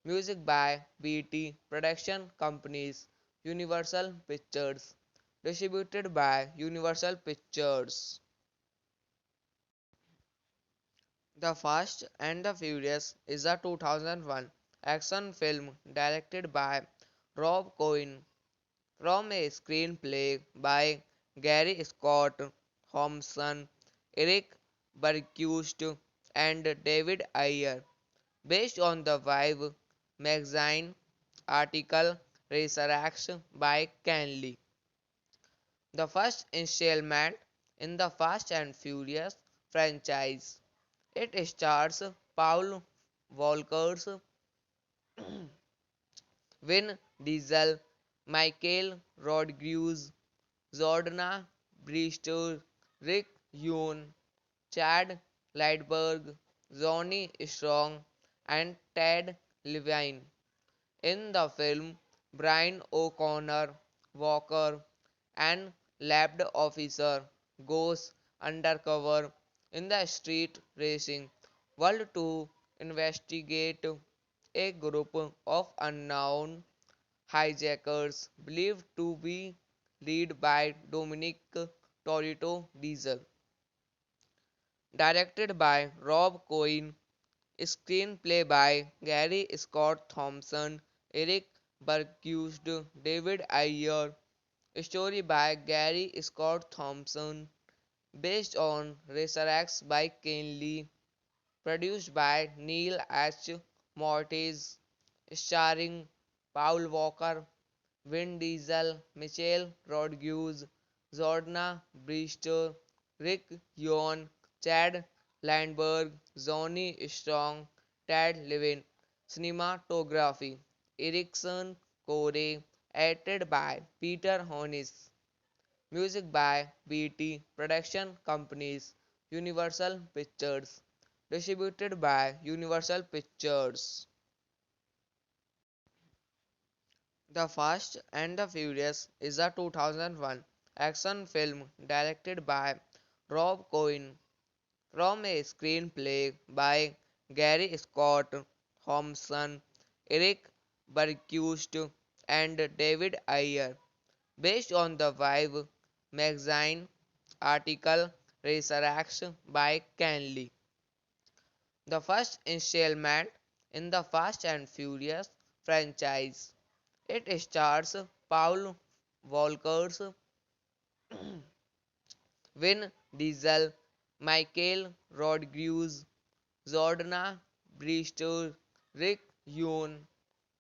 Music by BT Production Companies, Universal Pictures. Distributed by Universal Pictures. The Fast and the Furious is a 2001 action film directed by Rob Cohen from a screenplay by Gary Scott Thompson, Eric Bergquist, and David Ayer, based on the Vibe magazine article Resurrects by Ken Lee. the first installment in the Fast and Furious franchise. It stars Paul Walker's Vin Diesel, Michael Rodriguez, Jordana Brewster, Rick Yoon, Chad Lightberg, Johnny Strong, and Ted Levine. In the film, Brian O'Connor Walker, an lab officer, goes undercover in the street racing world to investigate a group of unknown hijackers believed to be led by Dominic Toretto Diesel. Directed by Rob Cohen, screenplay by Gary Scott Thompson, Eric Bergquist, David Ayer, story by Gary Scott Thompson, based on Racer by Ken Lee, produced by Neil H. Mortis, starring Paul Walker, Vin Diesel, Michelle Rodriguez, Jordana Brewster, Rick Yoon, Chad Landberg, Johnny Strong, Ted Levine. Cinematography Erickson Core, edited by Peter Hornis. Music by BT Production Companies, Universal Pictures. Distributed by Universal Pictures. The Fast and the Furious is a 2001 action film directed by Rob Cohen from a screenplay by Gary Scott Thompson, Eric Bergquist, and David Ayer, based on the Vibe magazine article Racer by Ken Lee. The first installment in the Fast and Furious franchise. It stars Paul Walker's Vin Diesel, Michael Rodriguez, Jordana Brewster, Rick Yoon,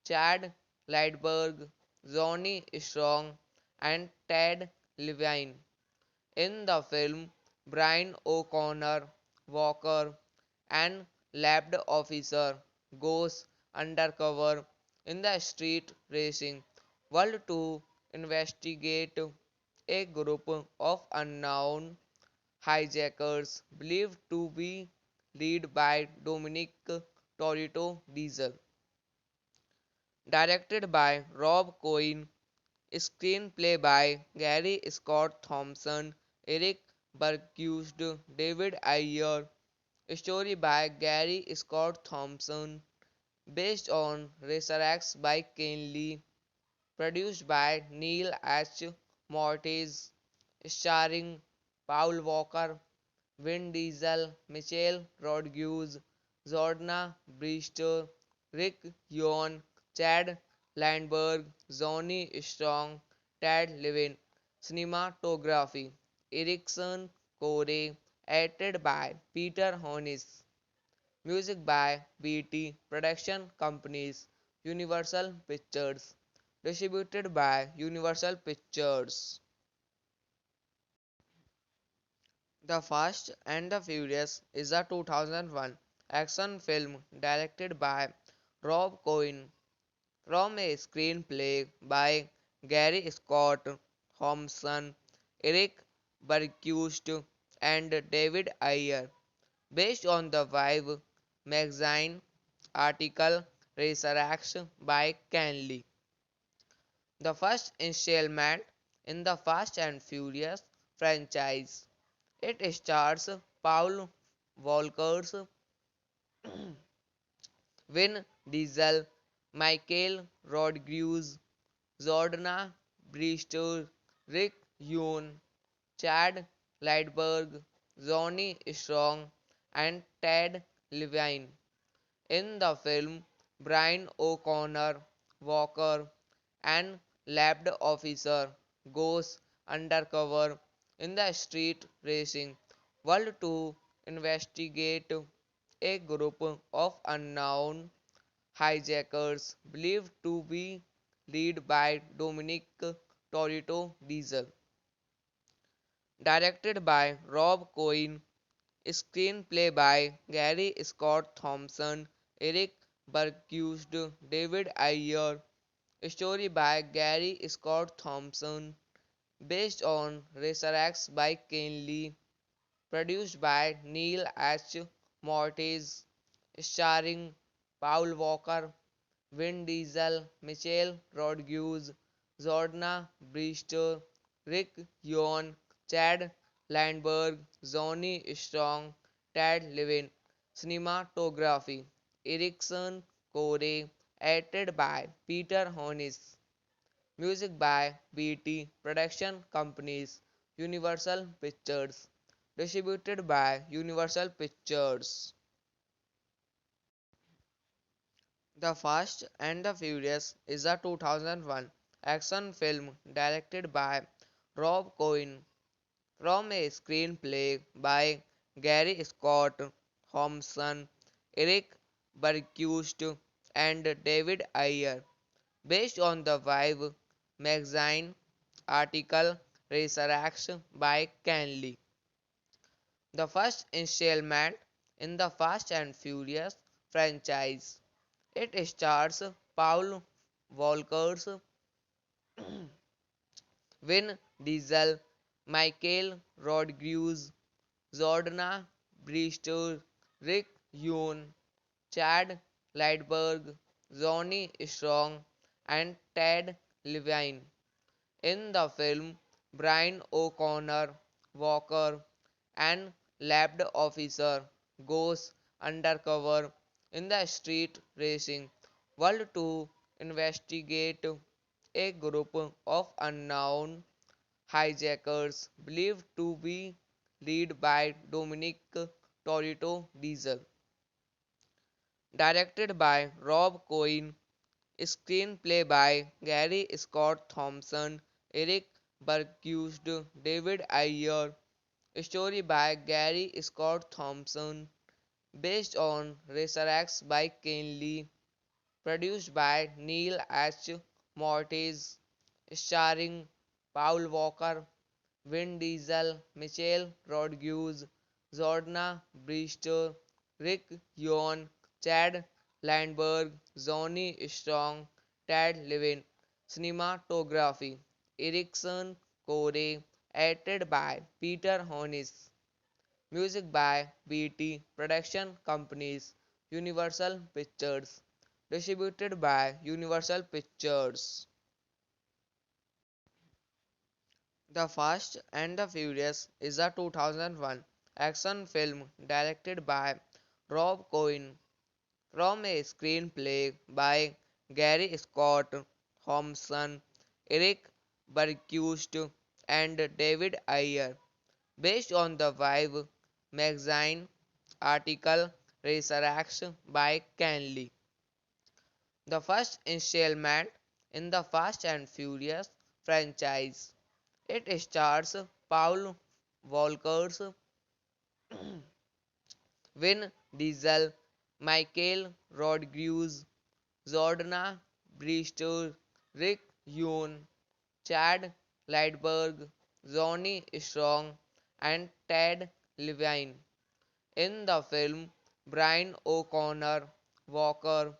Chad Lightberg, Johnny Strong, and Ted Levine. In the film, Brian O'Connor Walker, an lab officer, goes undercover in the street racing world to investigate a group of unknown hijackers believed to be led by Dominic Toretto Diesel. Directed by Rob Cohen, screenplay by Gary Scott Thompson, Eric Bergquist, David Ayer, story by Gary Scott Thompson, based on Racer by Ken Lee, produced by Neil H. Mortis, starring Paul Walker, Vin Diesel, Michelle Rodriguez, Jordana Brewster, Rick Yoon, Chad Landberg, Johnny Strong, Ted Levine. Cinematography Erickson Core, edited by Peter Hornis. Music by BT Production Companies, Universal Pictures. Distributed by Universal Pictures. The Fast and the Furious is a 2001 action film directed by Rob Cohen from a screenplay by Gary Scott Thompson, Eric Bergquist, and David Ayer, based on the Vibe magazine article Racer by Ken Lee. The first installment in the Fast and Furious franchise. It stars Paul Walker's Vin Diesel, Michael Rodriguez, Jordana Brewster, Rick Yoon, Chad Lightberg, Johnny Strong, and Ted Levine. In the film, Brian O'Connor Walker, an lab officer, goes undercover in the street racing world to investigate a group of unknown hijackers believed to be led by Dominic Toretto Diesel. Directed by Rob Cohen, screenplay by Gary Scott Thompson, Eric Bergquist, David Ayer, story by Gary Scott Thompson, based on Racer by Ken Lee, produced by Neil H. Mortis, starring Paul Walker, Vin Diesel, Michelle Rodriguez, Jordana Brewster, Rick Yohn, Chad Landberg, Johnny Strong, Ted Levin. Cinematography Erickson Core, edited by Peter Hornis. Music by BT Production Companies, Universal Pictures. Distributed by Universal Pictures. The Fast and the Furious is a 2001 action film directed by Rob Cohen from a screenplay by Gary Scott Thompson, Eric Bergquist, and David Ayer, based on the Vibe magazine article Resurrect by Ken Lee. The first installment in the Fast and Furious franchise. It stars Paul Walker, Vin Diesel, Michael Rodriguez, Jordana Brewster, Rick Yoon, Chad Lightberg, Johnny Strong, and Ted Levine. In the film, Brian O'Connor Walker, an lab officer, goes undercover in the street racing world to investigate a group of unknown hijackers believed to be led by Dominic Toretto Diesel. Directed by Rob Cohen, screenplay by Gary Scott Thompson, Eric Bergquist, David Ayer, story by Gary Scott Thompson, based on Racer by Ken Lee, produced by Neil H. Mortis, starring Paul Walker, Vin Diesel, Michelle Rodriguez, Jordana Brewster, Rick Yohn, Chad Landberg, Johnny Strong, Ted Levin. Cinematography Erickson Core, edited by Peter Hornis. Music by BT Production Companies, Universal Pictures. Distributed by Universal Pictures. The Fast and the Furious is a 2001 action film directed by Rob Cohen from a screenplay by Gary Scott Thompson, Eric Bergquist, and David Ayer, based on the Vibe magazine article Resurrect by Ken Lee. The first installment in the Fast and Furious franchise. It stars Paul Walker, Vin Diesel, Michael Rodriguez, Jordana Brewster, Rick Yoon, Chad Lightberg, Johnny Strong, and Ted Levine. In the film, Brian O'Connor Walker,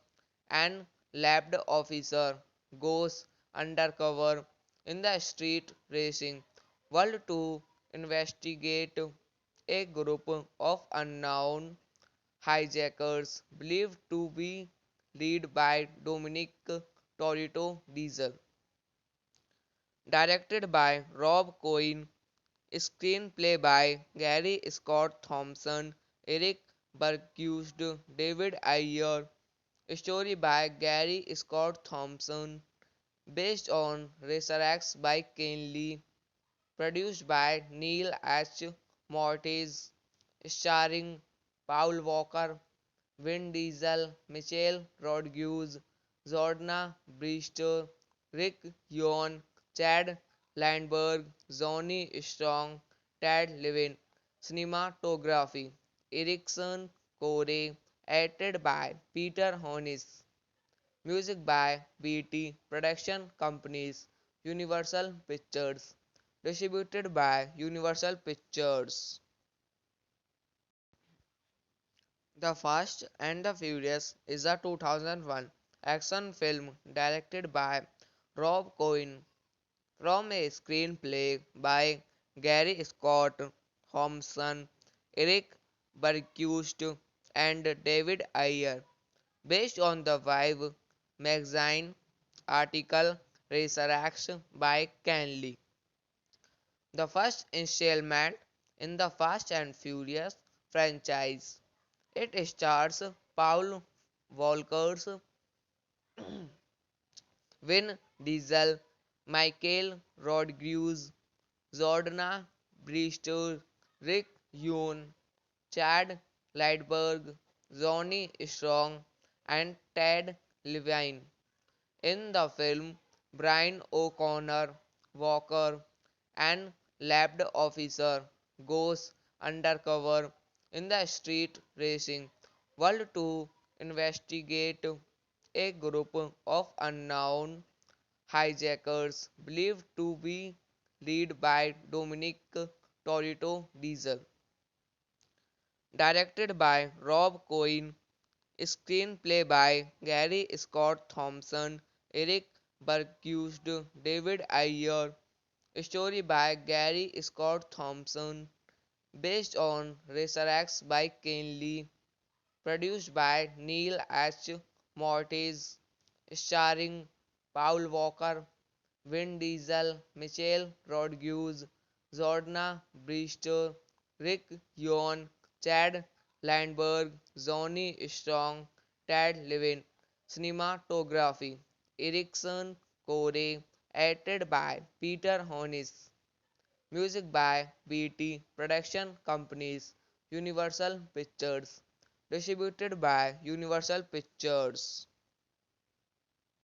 an lab officer, goes undercover in the street racing world to investigate a group of unknown hijackers believed to be led by Dominic Toretto Diesel. Directed by Rob Cohen, screenplay by Gary Scott Thompson, Eric Bergquist, David Ayer, story by Gary Scott Thompson, based on Racer by Ken Lee, produced by Neil H. Mortis, starring Paul Walker, Vin Diesel, Michelle Rodriguez, Jordana Brewster, Rick Yohn, Chad Landberg, Johnny Strong, Ted Levin. Cinematography Erickson Core, edited by Peter Hornis. Music by BT Production Companies, Universal Pictures. distributed by Universal Pictures. The Fast and the Furious is a 2001 action film directed by Rob Cohen from a screenplay by Gary Scott Thompson, Eric Bergquist, and David Ayer, based on the Vibe magazine article Resurrects by Ken Lee. The first installment in the Fast and Furious franchise. It stars Paul Walker, Vin Diesel, Michael Rodriguez, Jordana Brewster, Rick Yoon, Chad Lightberg, Johnny Strong, and Ted Levine. In the film, Brian O'Connor Walker, an lab officer, goes undercover in the street racing world to investigate a group of unknown hijackers believed to be led by Dominic Toretto Diesel. Directed by Rob Cohen, screenplay by Gary Scott Thompson, Eric Bergquist, David Ayer, story by Gary Scott Thompson, based on Resurrects by Ken Lee, produced by Neil H. Mortis, starring Paul Walker, Vin Diesel, Michelle Rodriguez, Jordana Brewster, Rick Yoon, Chad Landberg, Johnny Strong, Ted Levine. Cinematography Erickson Core, edited by Peter Hornis. Music by BT Production Companies, Universal Pictures. Distributed by Universal Pictures.